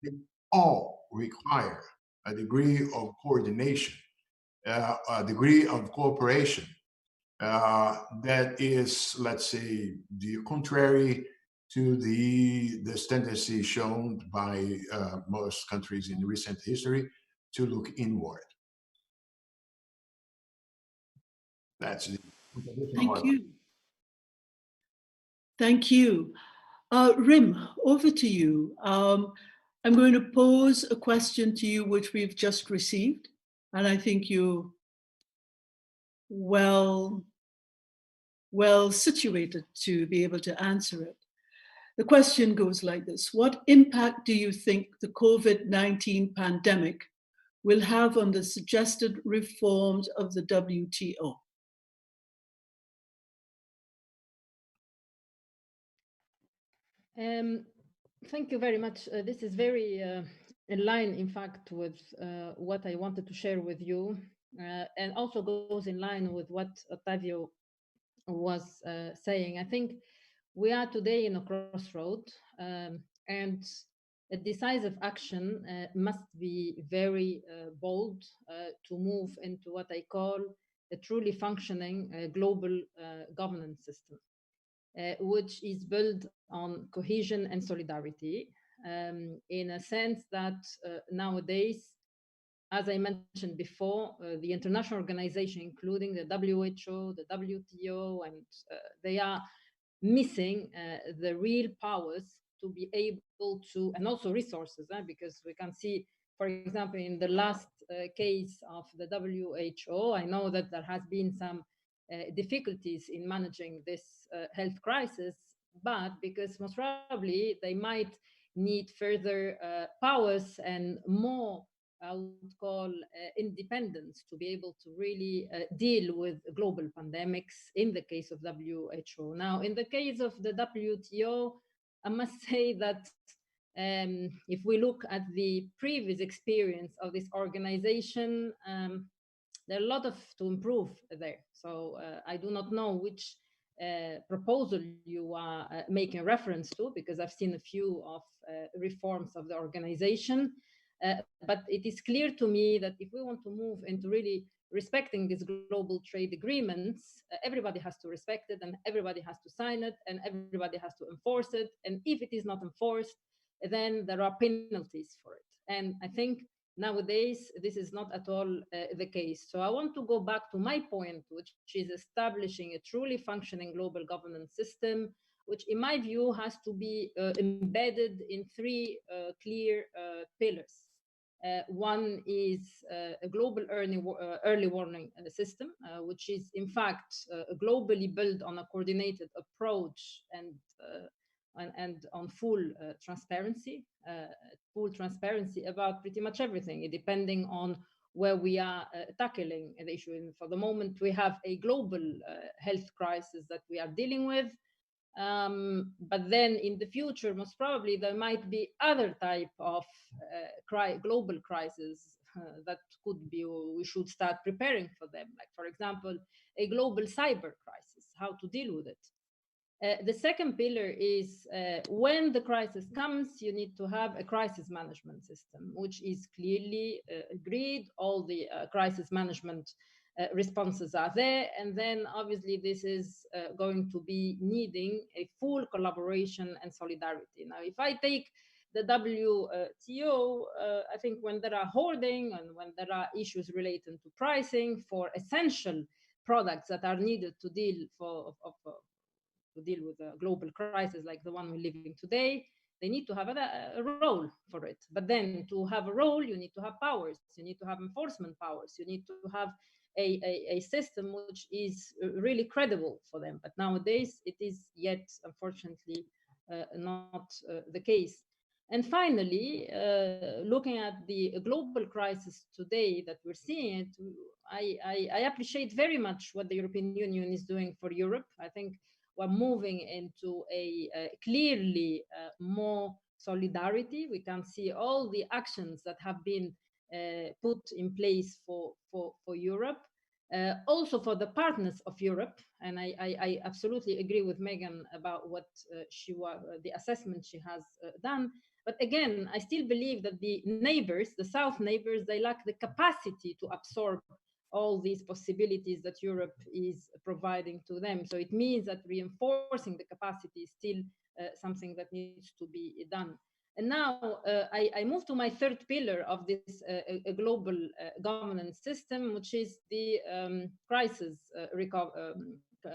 they all require a degree of coordination, a degree of cooperation that is, let's say, the contrary to this tendency shown by most countries in recent history to look inward. That's it. Thank you. Thank you. Rim, over to you. I'm going to pose a question to you which we've just received, and I think you're well situated to be able to answer it. The question goes like this: what impact do you think the COVID-19 pandemic will have on the suggested reforms of the WTO? Thank you very much. This is very in line, in fact, with what I wanted to share with you, and also goes in line with what Ottavio was saying. I think we are today in a crossroad, and a decisive action must be very bold to move into what I call a truly functioning global governance system, which is built on cohesion and solidarity, in a sense that nowadays, as I mentioned before, the international organization, including the WHO, the WTO, and they are missing the real powers to be able to, and also resources, because we can see, for example, in the last case of the WHO, I know that there has been some difficulties in managing this health crisis, but because most probably they might need further powers and more, I would call, independence to be able to really deal with global pandemics in the case of WHO. Now, in the case of the WTO, I must say that if we look at the previous experience of this organization, there are a lot to improve there. So I do not know which proposal you are making reference to, because I've seen a few of reforms of the organization. But it is clear to me that if we want to move into really respecting these global trade agreements, everybody has to respect it, and everybody has to sign it, and everybody has to enforce it. And if it is not enforced, then there are penalties for it. And I think nowadays, this is not at all the case. So I want to go back to my point, which is establishing a truly functioning global governance system, which in my view has to be embedded in three clear pillars. One is a global early warning system, which is in fact globally built on a coordinated approach and on full transparency about pretty much everything, depending on where we are tackling the issue. And for the moment, we have a global health crisis that we are dealing with. But then in the future, most probably, there might be other type of global crises that could be, we should start preparing for them. Like, for example, a global cyber crisis, how to deal with it. The second pillar is when the crisis comes, you need to have a crisis management system, which is clearly agreed. All the crisis management responses are there. And then obviously this is going to be needing a full collaboration and solidarity. Now, if I take the WTO, I think when there are hoarding and when there are issues related to pricing for essential products that are needed to deal with a global crisis like the one we're living today, they need to have a role for it. But then to have a role, you need to have powers, you need to have enforcement powers, you need to have a system which is really credible for them. But nowadays, it is yet, unfortunately, not the case. And finally, looking at the global crisis today that we're seeing, I appreciate very much what the European Union is doing for Europe. I think we're moving into a clearly more solidarity. We can see all the actions that have been put in place for Europe, also for the partners of Europe. And I absolutely agree with Megan about what the assessment she has done. But again, I still believe that the neighbors, the South neighbors, they lack the capacity to absorb all these possibilities that Europe is providing to them. So it means that reinforcing the capacity is still something that needs to be done. And now I move to my third pillar of this global governance system, which is the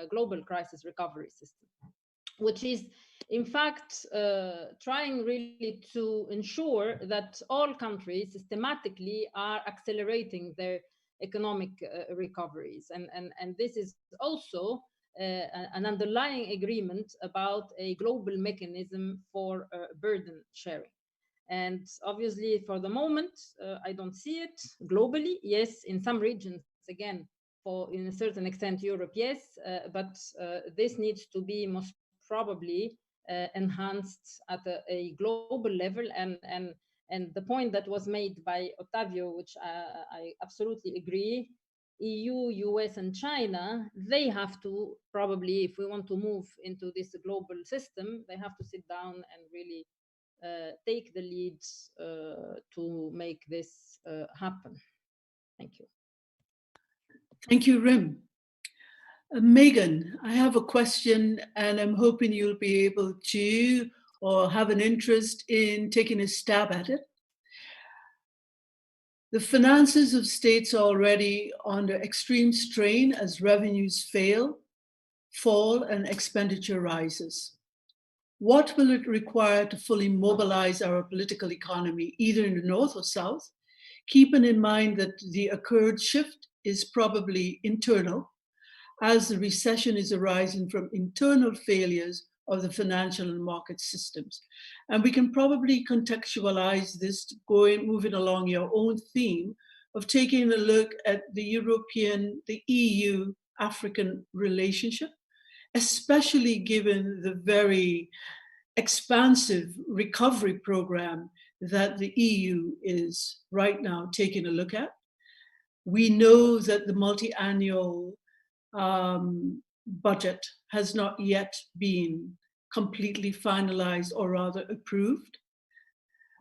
global crisis recovery system, which is in fact trying really to ensure that all countries systematically are accelerating their economic recoveries. And this is also an underlying agreement about a global mechanism for burden sharing. And obviously, for the moment, I don't see it globally. Yes, in some regions, again, in a certain extent, Europe, yes, but this needs to be most probably enhanced at a global level. And the point that was made by Ottavio, which I absolutely agree, EU, US, and China, they have to probably, if we want to move into this global system, they have to sit down and really take the lead to make this happen. Thank you. Thank you, Rim. Megan, I have a question, and I'm hoping you'll be able to or have an interest in taking a stab at it. The finances of states are already under extreme strain as revenues fall, and expenditure rises. What will it require to fully mobilize our political economy, either in the North or South, keeping in mind that the occurred shift is probably internal, as the recession is arising from internal failures of the financial and market systems. And we can probably contextualize this moving along your own theme of taking a look at the EU, African relationship, especially given the very expansive recovery program that the EU is right now taking a look at. We know that the multi-annual budget has not yet been completely finalized or rather approved.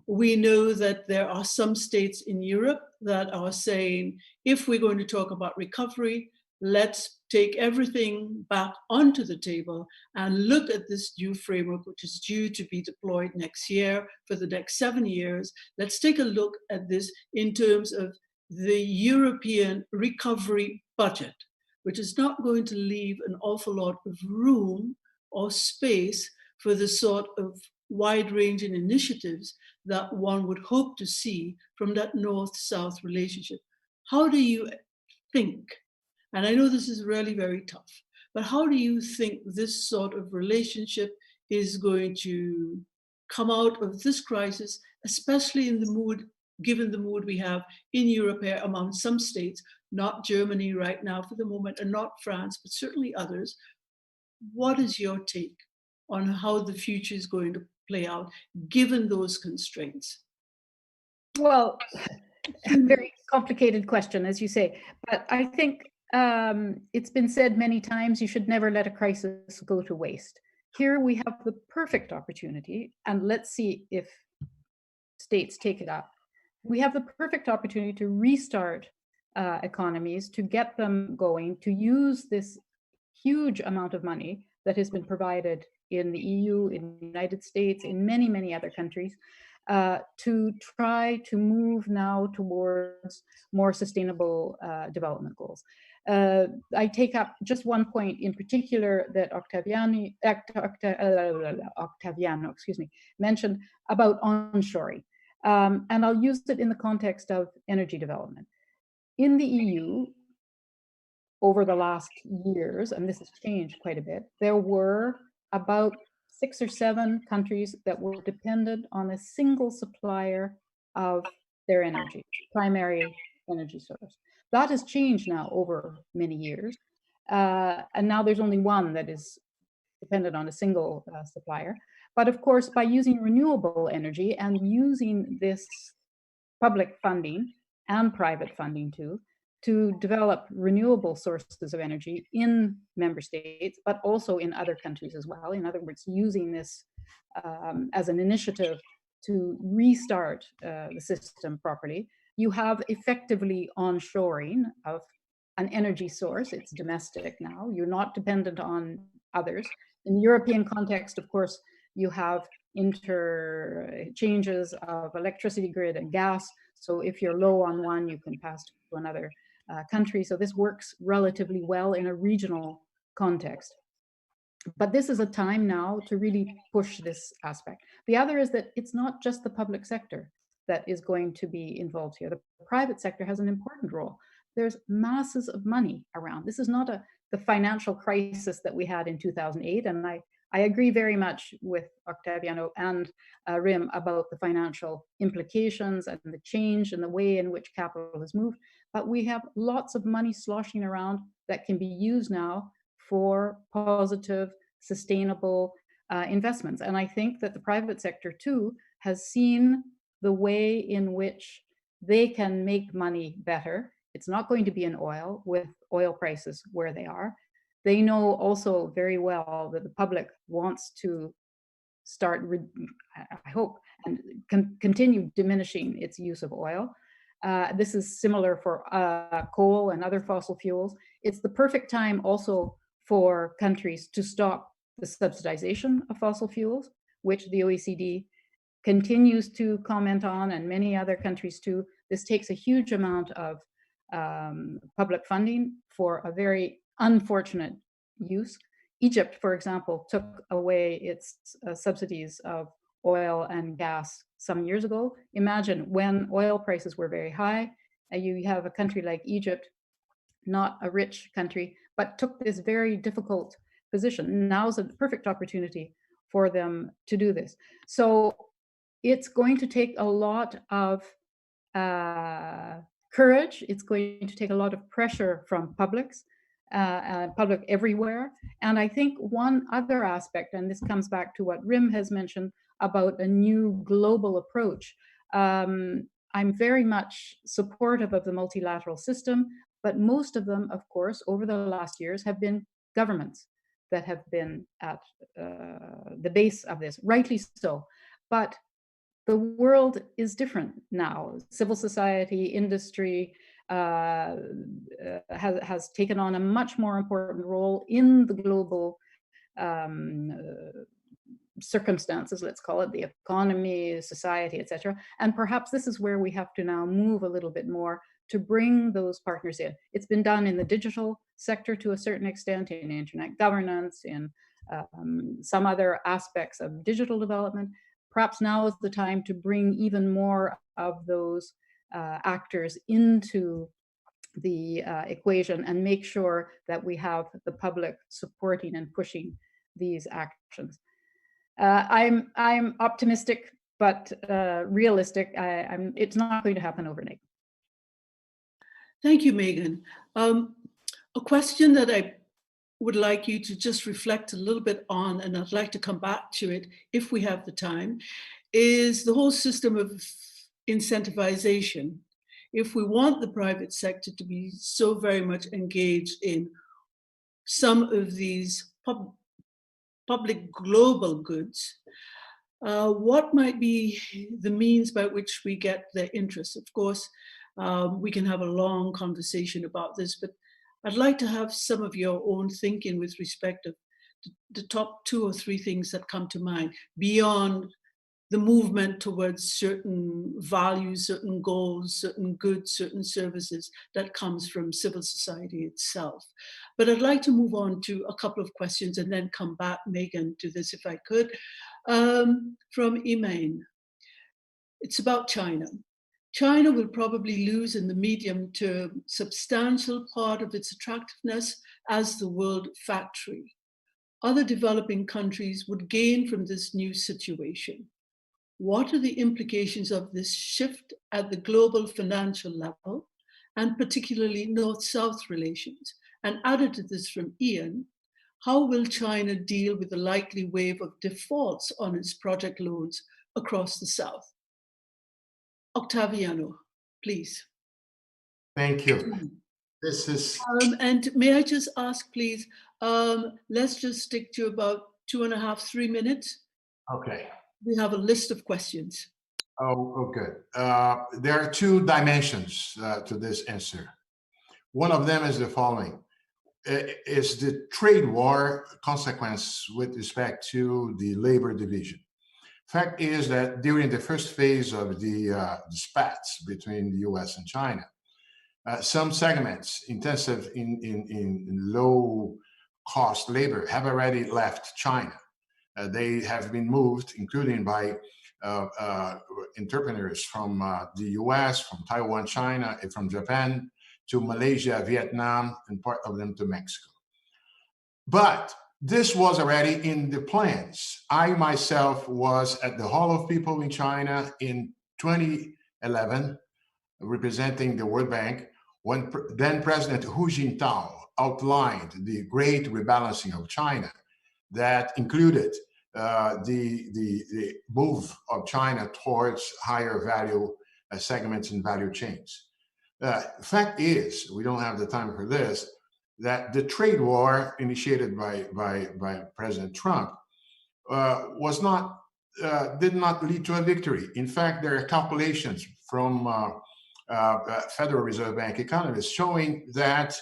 We know that there are some states in Europe that are saying, if we're going to talk about recovery, let's take everything back onto the table and look at this new framework, which is due to be deployed next year for the next 7 years. Let's take a look at this in terms of the European recovery budget, which is not going to leave an awful lot of room or space for the sort of wide-ranging initiatives that one would hope to see from that North-South relationship. How do you think, and I know this is really very tough, but how do you think this sort of relationship is going to come out of this crisis, especially in the mood, given the mood we have in Europe here among some states, not Germany right now for the moment, and not France, but certainly others? What is your take on how the future is going to play out, given those constraints? Well, very complicated question, as you say, but I think it's been said many times, you should never let a crisis go to waste. Here we have the perfect opportunity, and let's see if states take it up. We have the perfect opportunity to restart economies, to get them going, to use this huge amount of money that has been provided in the EU, in the United States, in many, many other countries, to try to move now towards more sustainable development goals. I take up just one point in particular that Octaviano mentioned about onshoring. And I'll use it in the context of energy development. In the EU, over the last years, and this has changed quite a bit, there were about 6 or 7 countries that were dependent on a single supplier of their energy, primary energy source. That has changed now over many years. And now there's only one that is dependent on a single supplier. But of course, by using renewable energy and using this public funding and private funding too, to develop renewable sources of energy in member states, but also in other countries as well. In other words, using this as an initiative to restart the system properly, you have effectively onshoring of an energy source. It's domestic now. You're not dependent on others. In the European context, of course, you have interchanges of electricity grid and gas. So if you're low on one, you can pass to another country. So this works relatively well in a regional context. But this is a time now to really push this aspect. The other is that it's not just the public sector that is going to be involved here. The private sector has an important role. There's masses of money around. This is not the financial crisis that we had in 2008. And I agree very much with Octaviano and Rim about the financial implications and the change and the way in which capital has moved. But we have lots of money sloshing around that can be used now for positive, sustainable investments. And I think that the private sector too has seen the way in which they can make money better. It's not going to be in oil, with oil prices where they are. They know also very well that the public wants to start, I hope, and continue diminishing its use of oil. This is similar for coal and other fossil fuels. It's the perfect time also for countries to stop the subsidization of fossil fuels, which the OECD continues to comment on, and many other countries too. This takes a huge amount of public funding for a very unfortunate use. Egypt, for example, took away its subsidies of oil and gas some years ago. Imagine when oil prices were very high, you have a country like Egypt not a rich country, but took this very difficult position. Now's a perfect opportunity for them to do this. So it's going to take a lot of courage. It's going to take a lot of pressure from public everywhere. And I think one other aspect, and this comes back to what Rim has mentioned about a new global approach. I'm very much supportive of the multilateral system, but most of them, of course, over the last years have been governments that have been at the base of this, rightly so. But the world is different now. Civil society, industry has taken on a much more important role in the global circumstances, let's call it, the economy, society, etc. And perhaps this is where we have to now move a little bit more to bring those partners in. It's been done in the digital sector to a certain extent, in internet governance, in some other aspects of digital development. Perhaps now is the time to bring even more of those actors into the equation and make sure that we have the public supporting and pushing these actions. I'm optimistic, but realistic. It's not going to happen overnight. Thank you, Megan. A question that I would like you to just reflect a little bit on, and I'd like to come back to it if we have the time, is the whole system of incentivization. If we want the private sector to be so very much engaged in some of these public global goods, what might be the means by which we get their interest? Of course, we can have a long conversation about this, but I'd like to have some of your own thinking with respect to the top 2 or 3 things that come to mind beyond the movement towards certain values, certain goals, certain goods, certain services that comes from civil society itself. But I'd like to move on to a couple of questions and then come back, Megan, to this if I could. From Emain. It's about China. China will probably lose in the medium term substantial part of its attractiveness as the world factory. Other developing countries would gain from this new situation. What are the implications of this shift at the global financial level, and particularly North-South relations? And added to this from Ian, how will China deal with the likely wave of defaults on its project loans across the South? Octaviano, please. Thank you. This is... and may I just ask, please, let's just stick to about 2.5, 3 minutes. Okay. We have a list of questions. Oh, good. There are 2 dimensions to this answer. One of them is the following. Is the trade war consequence with respect to the labor division? Fact is that during the first phase of the spats between the US and China, some segments intensive in low cost labor have already left China. They have been moved, including by entrepreneurs from the US, from Taiwan, China, and from Japan to Malaysia, Vietnam, and part of them to Mexico. But this was already in the plans. I myself was at the Hall of People in China in 2011, representing the World Bank, when then President Hu Jintao outlined the great rebalancing of China that included the move of China towards higher value segments and value chains. Fact is, we don't have the time for this, that the trade war initiated by President Trump did not lead to a victory. In fact, there are calculations from Federal Reserve Bank economists showing that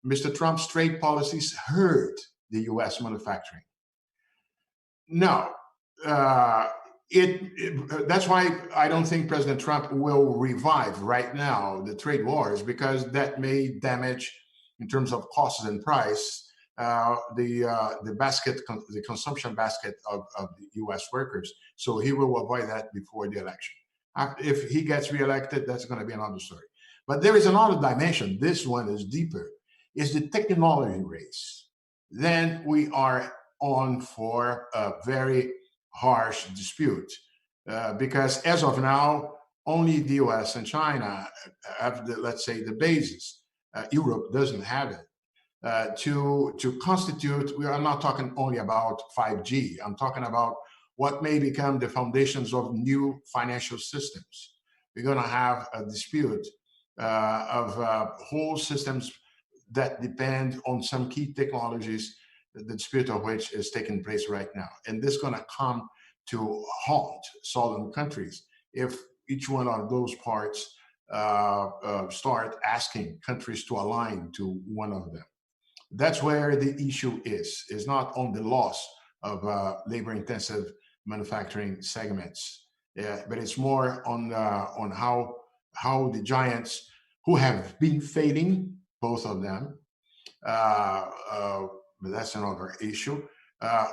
Mr. Trump's trade policies hurt the US manufacturing. No, that's why I don't think President Trump will revive right now the trade wars, because that may damage, in terms of costs and price, the consumption basket of the U.S. workers. So he will avoid that before the election. If he gets reelected, that's going to be another story. But there is another dimension. This one is deeper. is the technology race, then we are on for a very harsh dispute. Because as of now, only the US and China have, let's say, the basis. Europe doesn't have it. To constitute, we are not talking only about 5G. I'm talking about what may become the foundations of new financial systems. We're going to have a dispute of whole systems that depend on some key technologies, the dispute of which is taking place right now. And this is going to come to haunt southern countries if each one of those parts start asking countries to align to one of them. That's where the issue is not on the loss of labor-intensive manufacturing segments, but it's more on how the giants who have been failing, both of them, but that's another issue,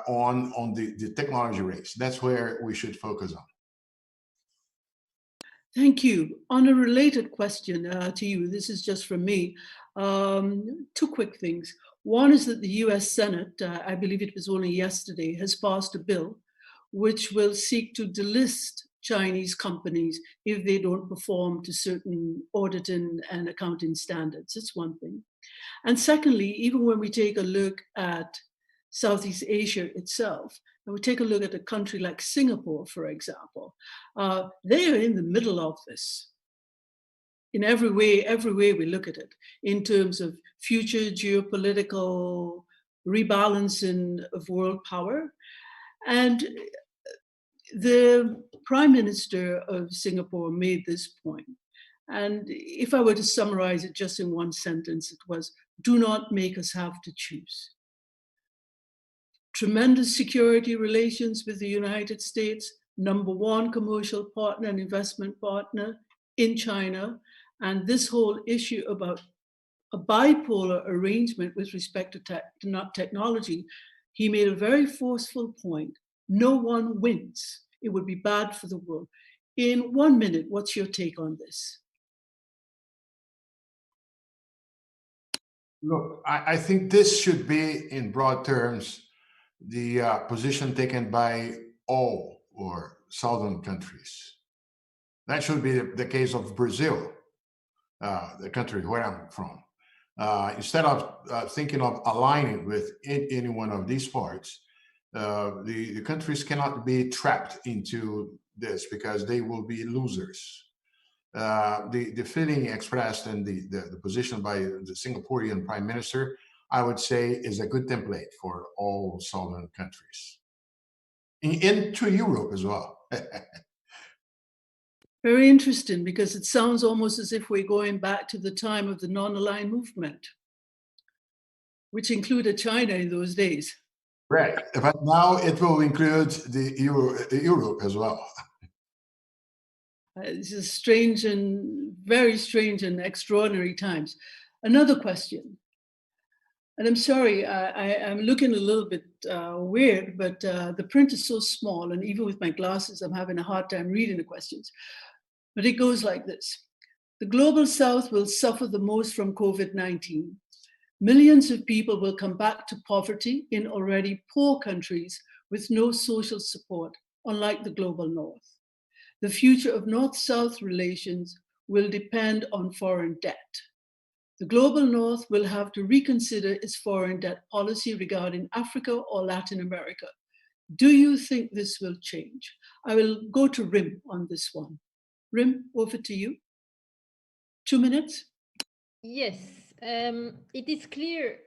on the technology race. That's where we should focus on. Thank you. On a related question to you, this is just from me, two quick things. One is that the US Senate, I believe it was only yesterday, has passed a bill which will seek to delist Chinese companies if they don't perform to certain auditing and accounting standards. That's one thing. And secondly, even when we take a look at Southeast Asia itself, and we take a look at a country like Singapore, for example, they are in the middle of this. In every way we look at it, in terms of future geopolitical rebalancing of world power. And the Prime Minister of Singapore made this point. And if I were to summarize it just in one sentence, it was, do not make us have to choose. Tremendous security relations with the United States, #1 commercial partner and investment partner in China, and this whole issue about a bipolar arrangement with respect to technology, he made a very forceful point. No one wins. It would be bad for the world. In 1 minute, what's your take on this? Look, I think this should be, in broad terms, the position taken by all or southern countries. That should be the case of Brazil, the country where I'm from. Instead of thinking of aligning with any one of these parts, the countries cannot be trapped into this because they will be losers. The feeling expressed and the position by the Singaporean Prime Minister, I would say, is a good template for all southern countries, into Europe as well. Very interesting, because it sounds almost as if we're going back to the time of the non-aligned movement, which included China in those days. Right, but now it will include the Europe as well. This is strange and very strange and extraordinary times. Another question, and I'm sorry, I'm looking a little bit weird, but the print is so small, and even with my glasses, I'm having a hard time reading the questions. But it goes like this. The Global South will suffer the most from COVID-19. Millions of people will come back to poverty in already poor countries with no social support, unlike the Global North. The future of North-South relations will depend on foreign debt. The Global North will have to reconsider its foreign debt policy regarding Africa or Latin America. Do you think this will change? I will go to Rim on this one. Rim, over to you. 2 minutes. Yes, it is clear,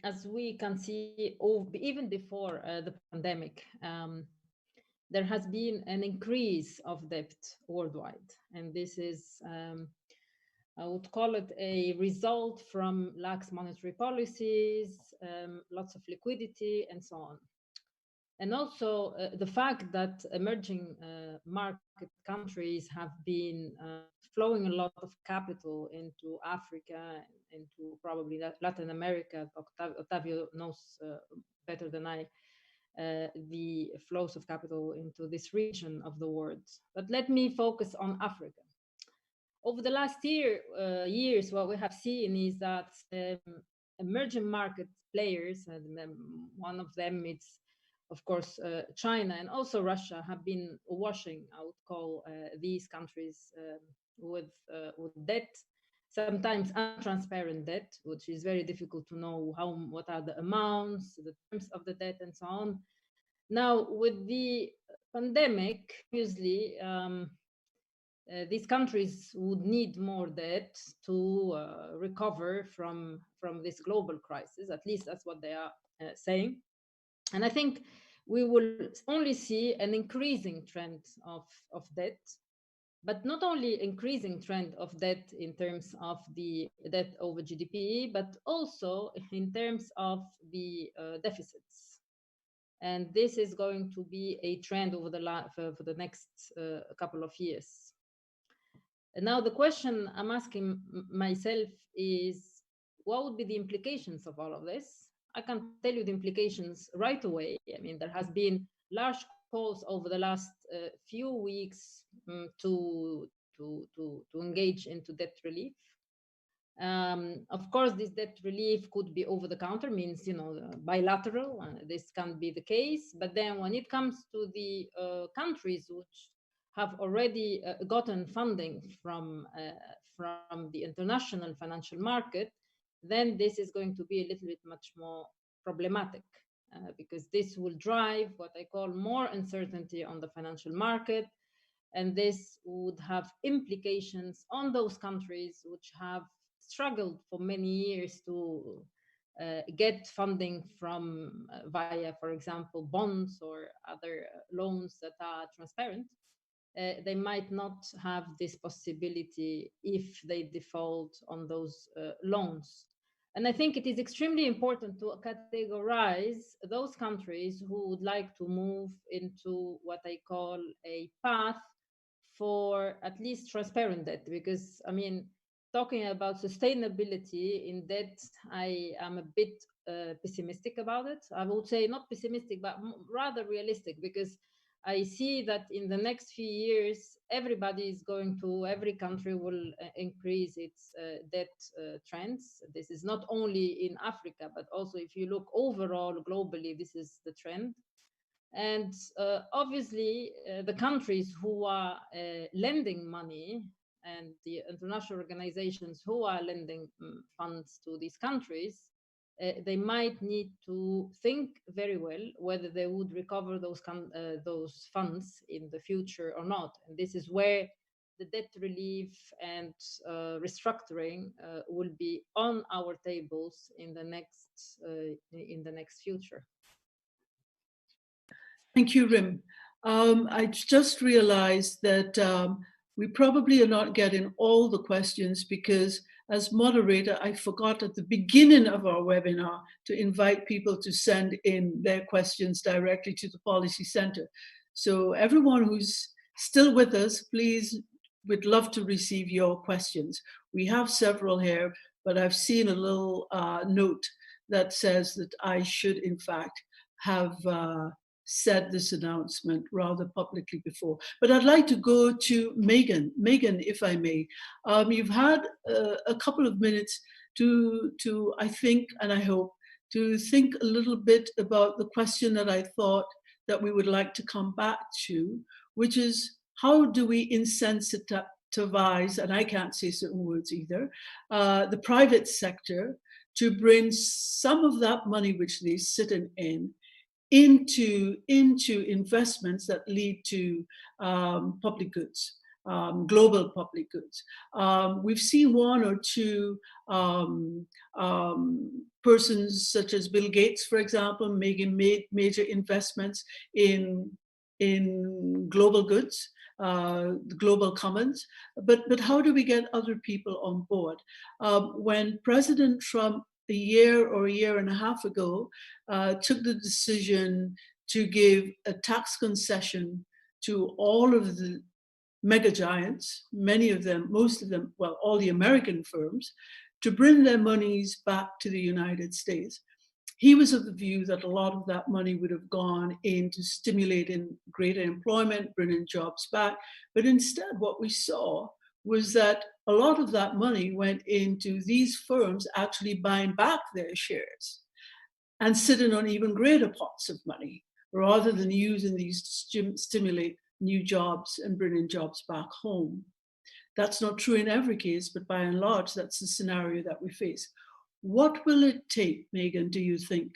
as we can see, even before the pandemic, there has been an increase of debt worldwide. And this is, I would call it a result from lax monetary policies, lots of liquidity, and so on. And also the fact that emerging market countries have been flowing a lot of capital into Africa, into probably Latin America. Octavio knows better than I the flows of capital into this region of the world. But let me focus on Africa. Over the last years, what we have seen is that emerging market players, and one of them is, of course, China and also Russia, have been washing, I would call, these countries with debt, sometimes untransparent debt, which is very difficult to know what are the amounts, the terms of the debt, and so on. Now, with the pandemic, obviously, these countries would need more debt to recover from this global crisis. At least that's what they are saying. And I think we will only see an increasing trend of debt, but not only increasing trend of debt in terms of the debt over GDP, but also in terms of the deficits. And this is going to be a trend over for the next couple of years. And now the question I'm asking myself is, what would be the implications of all of this? I can tell you the implications right away. I mean, there has been large calls over the last few weeks to engage into debt relief. Of course, this debt relief could be over the counter, means, bilateral. This can be the case. But then when it comes to the countries which have already gotten funding from the international financial market, then this is going to be a little bit much more problematic because this will drive what I call more uncertainty on the financial market. And this would have implications on those countries which have struggled for many years to get funding from via, for example, bonds or other loans that are transparent. They might not have this possibility if they default on those loans. And I think it is extremely important to categorize those countries who would like to move into what I call a path for at least transparent debt, because, I mean, talking about sustainability in debt, I am a bit pessimistic about it. I would say not pessimistic, but rather realistic, because I see that in the next few years, every country will increase its debt trends. This is not only in Africa, but also if you look overall globally, this is the trend. And obviously, the countries who are lending money and the international organizations who are lending funds to these countries, they might need to think very well whether they would recover those funds in the future or not. And this is where the debt relief and restructuring will be on our tables in the next future. Thank you, Rim. I just realized that we probably are not getting all the questions because, as moderator, I forgot at the beginning of our webinar to invite people to send in their questions directly to the Policy Center. So everyone who's still with us, please, we'd love to receive your questions. We have several here, but I've seen a little note that says that I should, in fact, have said this announcement rather publicly before. But I'd like to go to Megan. Megan, if I may. You've had a couple of minutes to I think, and I hope, to think a little bit about the question that I thought that we would like to come back to, which is, how do we insensitivize, and I can't say certain words either, the private sector to bring some of that money which they're sitting in into investments that lead to public goods, global public goods. We've seen one or two persons such as Bill Gates, for example, making major investments in global goods, the global commons. But how do we get other people on board? When President Trump, a year and a half ago, took the decision to give a tax concession to all of the mega giants, many of them, most of them, well, all the American firms, to bring their monies back to the United States. He was of the view that a lot of that money would have gone into stimulating greater employment, bringing jobs back. But instead, what we saw was that a lot of that money went into these firms actually buying back their shares and sitting on even greater pots of money, rather than using these to stimulate new jobs and bringing jobs back home. That's not true in every case, but by and large, that's the scenario that we face. What will it take, Megan, do you think,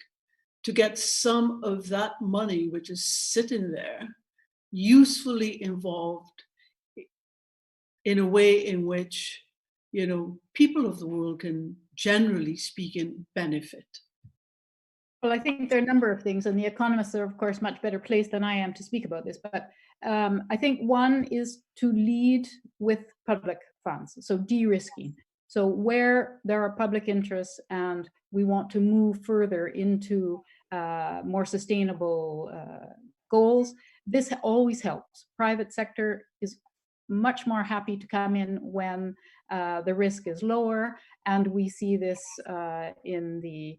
to get some of that money, which is sitting there, usefully involved in a way in which, you know, people of the world can, generally speaking, benefit? Well, I think there are a number of things, and the economists are, of course, much better placed than I am to speak about this. But I think one is to lead with public funds, so de-risking. So where there are public interests and we want to move further into more sustainable goals, this always helps. Private sector is much more happy to come in when the risk is lower, and we see this in the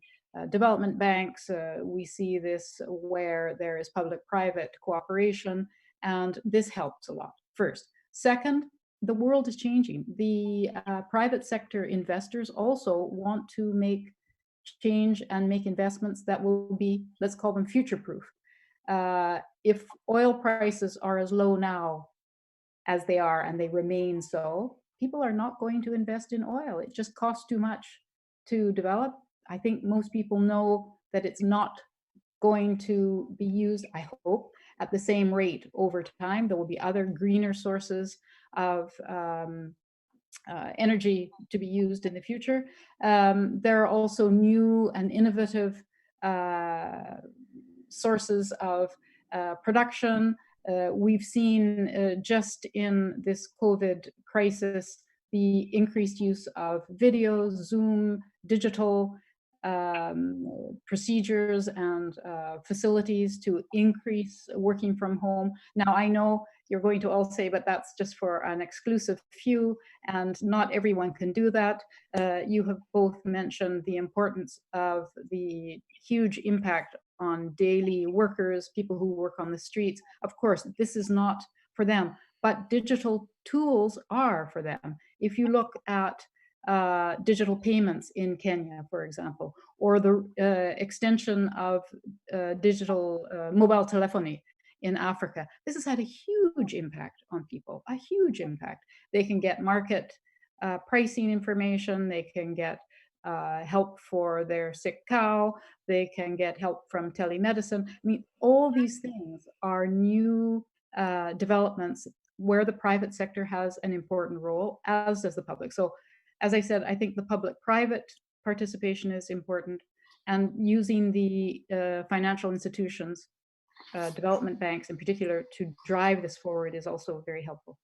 development banks. We see this where there is public-private cooperation, and this helps a lot, first. Second, the world is changing. The private sector investors also want to make change and make investments that will be, let's call them future-proof. If oil prices are as low now as they are, and they remain so, people are not going to invest in oil. It just costs too much to develop. I think most people know that it's not going to be used, I hope, at the same rate over time. There will be other greener sources of energy to be used in the future. There are also new and innovative sources of production. We've seen just in this COVID crisis the increased use of videos, Zoom, digital procedures and facilities to increase working from home. Now, I know you're going to all say, but that's just for an exclusive few, and not everyone can do that. You have both mentioned the importance of the huge impact on daily workers, people who work on the streets. Of course, this is not for them, but digital tools are for them. If you look at digital payments in Kenya, for example, or the extension of digital mobile telephony in Africa, this has had a huge impact on people, a huge impact. They can get market pricing information, they can get help for their sick cow, they can get help from telemedicine. I mean, all these things are new developments where the private sector has an important role, as does the public. So, as I said, I think the public-private participation is important, and using the financial institutions, development banks in particular, to drive this forward is also very helpful.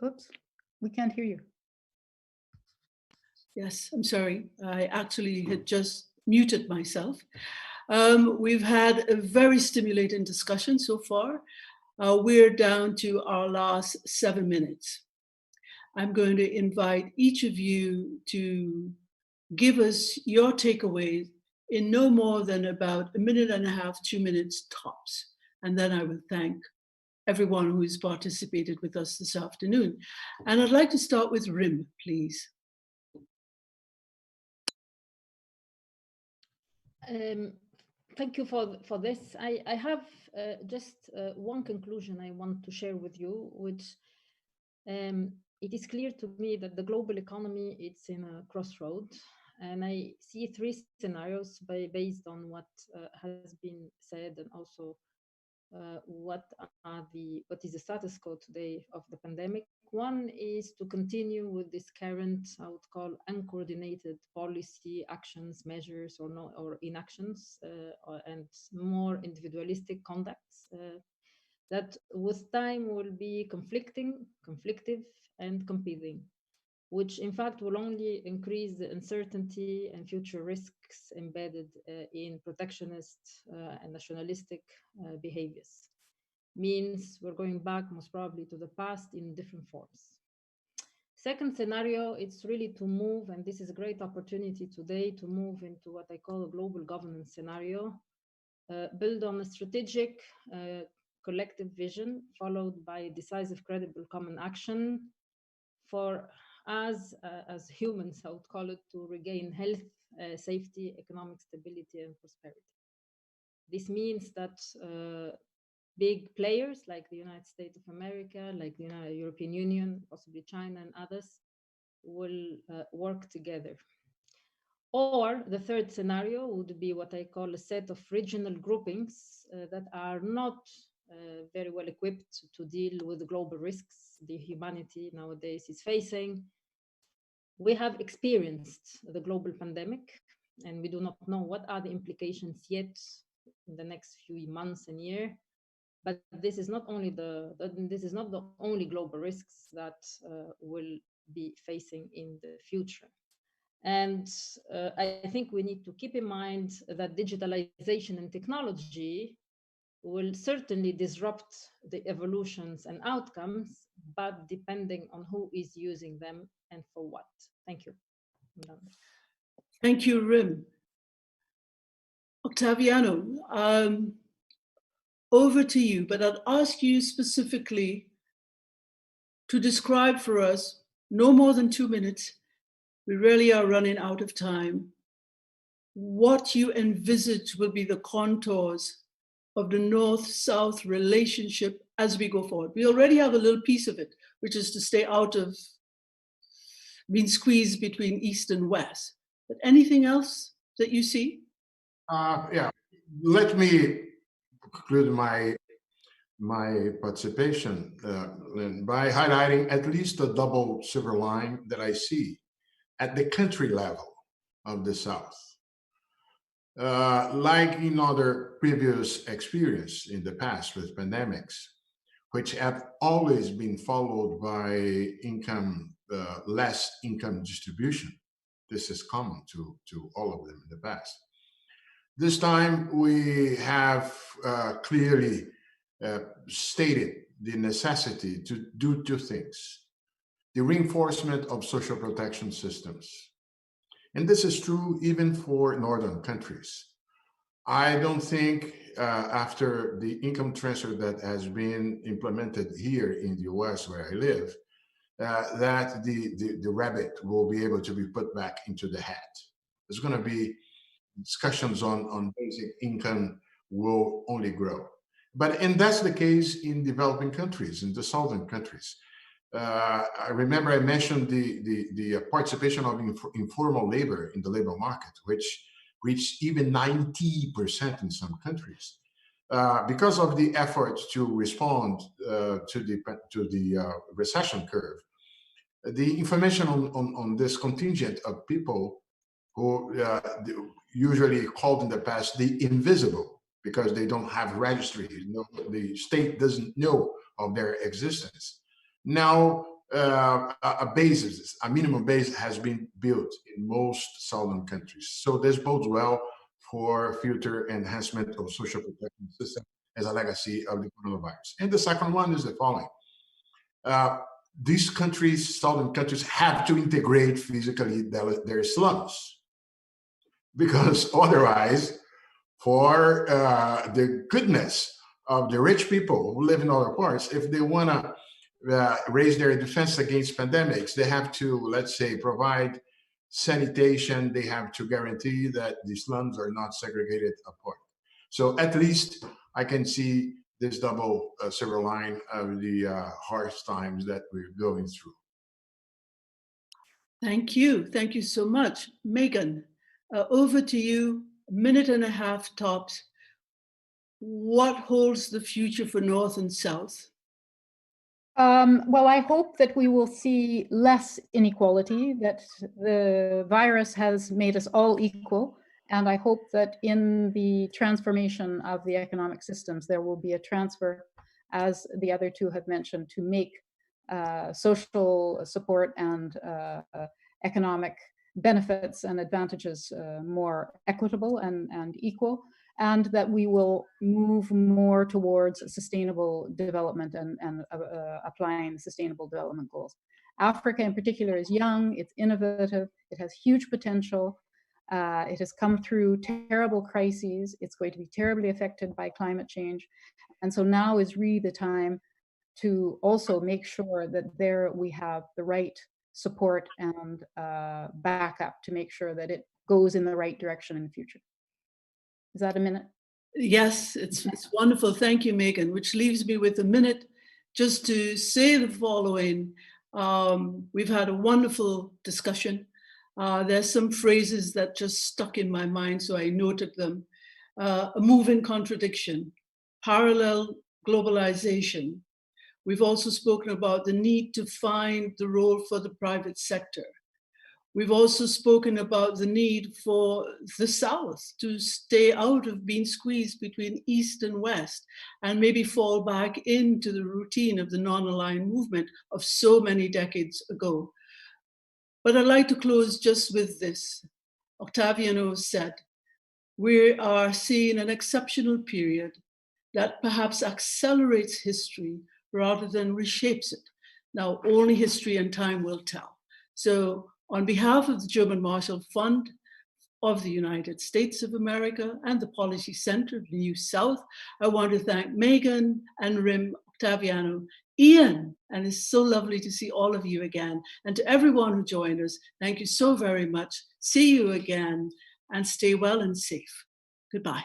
Oops, we can't hear you. Yes, I'm sorry. I actually had just muted myself. We've had a very stimulating discussion so far. We're down to our last 7 minutes. I'm going to invite each of you to give us your takeaways in no more than about 1.5 minutes, 2 minutes tops. And then I will thank everyone who has participated with us this afternoon. And I'd like to start with Rim, please. Thank you for this. I have just one conclusion I want to share with you, which it is clear to me that the global economy is in a crossroad, and I see 3 scenarios based on what has been said, and also what is the status quo today of the pandemic. One is to continue with this current, I would call, uncoordinated policy actions, measures, or inactions, and more individualistic conducts that with time will be conflictive, and competing, which in fact will only increase the uncertainty and future risks embedded in protectionist and nationalistic behaviors. Means we're going back most probably to the past in different forms. Second scenario, it's really to move, and this is a great opportunity today to move into what I call a global governance scenario, build on a strategic collective vision followed by decisive, credible common action for us as humans, I would call it, to regain health, safety, economic stability, and prosperity. This means that big players like the United States of America, like the European Union, possibly China and others, will work together. Or the third scenario would be what I call a set of regional groupings that are not very well equipped to deal with the global risks the humanity nowadays is facing. We have experienced the global pandemic, and we do not know what are the implications yet in the next few months and years. But this is not only the only global risks that will be facing in the future. And I think we need to keep in mind that digitalization and technology will certainly disrupt the evolutions and outcomes, but depending on who is using them and for what. Thank you. Thank you, Rim. Octaviano, over to you, but I'd ask you specifically to describe for us, no more than 2 minutes, we really are running out of time, what you envisage will be the contours of the North-South relationship as we go forward. We already have a little piece of it, which is to stay out of being squeezed between East and West. But anything else that you see? Yeah, let me conclude my participation by highlighting at least a double silver line that I see at the country level of the South. Like in other previous experience in the past with pandemics, which have always been followed by less income distribution. This is common to all of them in the past. This time we have clearly stated the necessity to do two things: the reinforcement of social protection systems. And this is true even for northern countries. I don't think after the income transfer that has been implemented here in the US where I live, that the rabbit will be able to be put back into the hat. There's going to be discussions on basic income will only grow. And that's the case in developing countries, in the southern countries. I remember I mentioned the participation of informal labor in the labor market, which reached even 90% in some countries. Because of the efforts to respond to the recession curve, the information on this contingent of people who usually called in the past the invisible, because they don't have registry, the state doesn't know of their existence. Now, a minimum base has been built in most southern countries. So this bodes well for future enhancement of social protection system as a legacy of the coronavirus. And the second one is the following. These countries, southern countries, have to integrate physically their slums, because otherwise, for the goodness of the rich people who live in other parts, if they want to raise their defense against pandemics, they have to, let's say, provide sanitation. They have to guarantee that the slums are not segregated apart. So at least I can see this double silver line of the harsh times that we're going through. Thank you. Thank you so much. Megan, over to you, a minute and a half tops. What holds the future for North and South? Well, I hope that we will see less inequality, that the virus has made us all equal. And I hope that in the transformation of the economic systems, there will be a transfer, as the other two have mentioned, to make social support and economic benefits and advantages more equitable and equal. and that we will move more towards sustainable development and applying the Sustainable Development Goals. Africa in particular is young, it's innovative, it has huge potential. It has come through terrible crises. It's going to be terribly affected by climate change. And so now is really the time to also make sure that there we have the right support and backup to make sure that it goes in the right direction in the future. Is that a minute? Yes, it's wonderful. Thank you, Megan, which leaves me with a minute just to say the following. We've had a wonderful discussion. There's some phrases that just stuck in my mind, so I noted them. A moving contradiction, parallel globalization. We've also spoken about the need to find the role for the private sector. We've also spoken about the need for the South to stay out of being squeezed between East and West and maybe fall back into the routine of the non-aligned movement of so many decades ago. But I'd like to close just with this. Octaviano said, we are seeing an exceptional period that perhaps accelerates history rather than reshapes it. Now, only history and time will tell. So on behalf of the German Marshall Fund of the United States of America and the Policy Center of the New South, I want to thank Megan and Rim, Octaviano, Ian, and it's so lovely to see all of you again. And to everyone who joined us, thank you so very much. See you again and stay well and safe. Goodbye.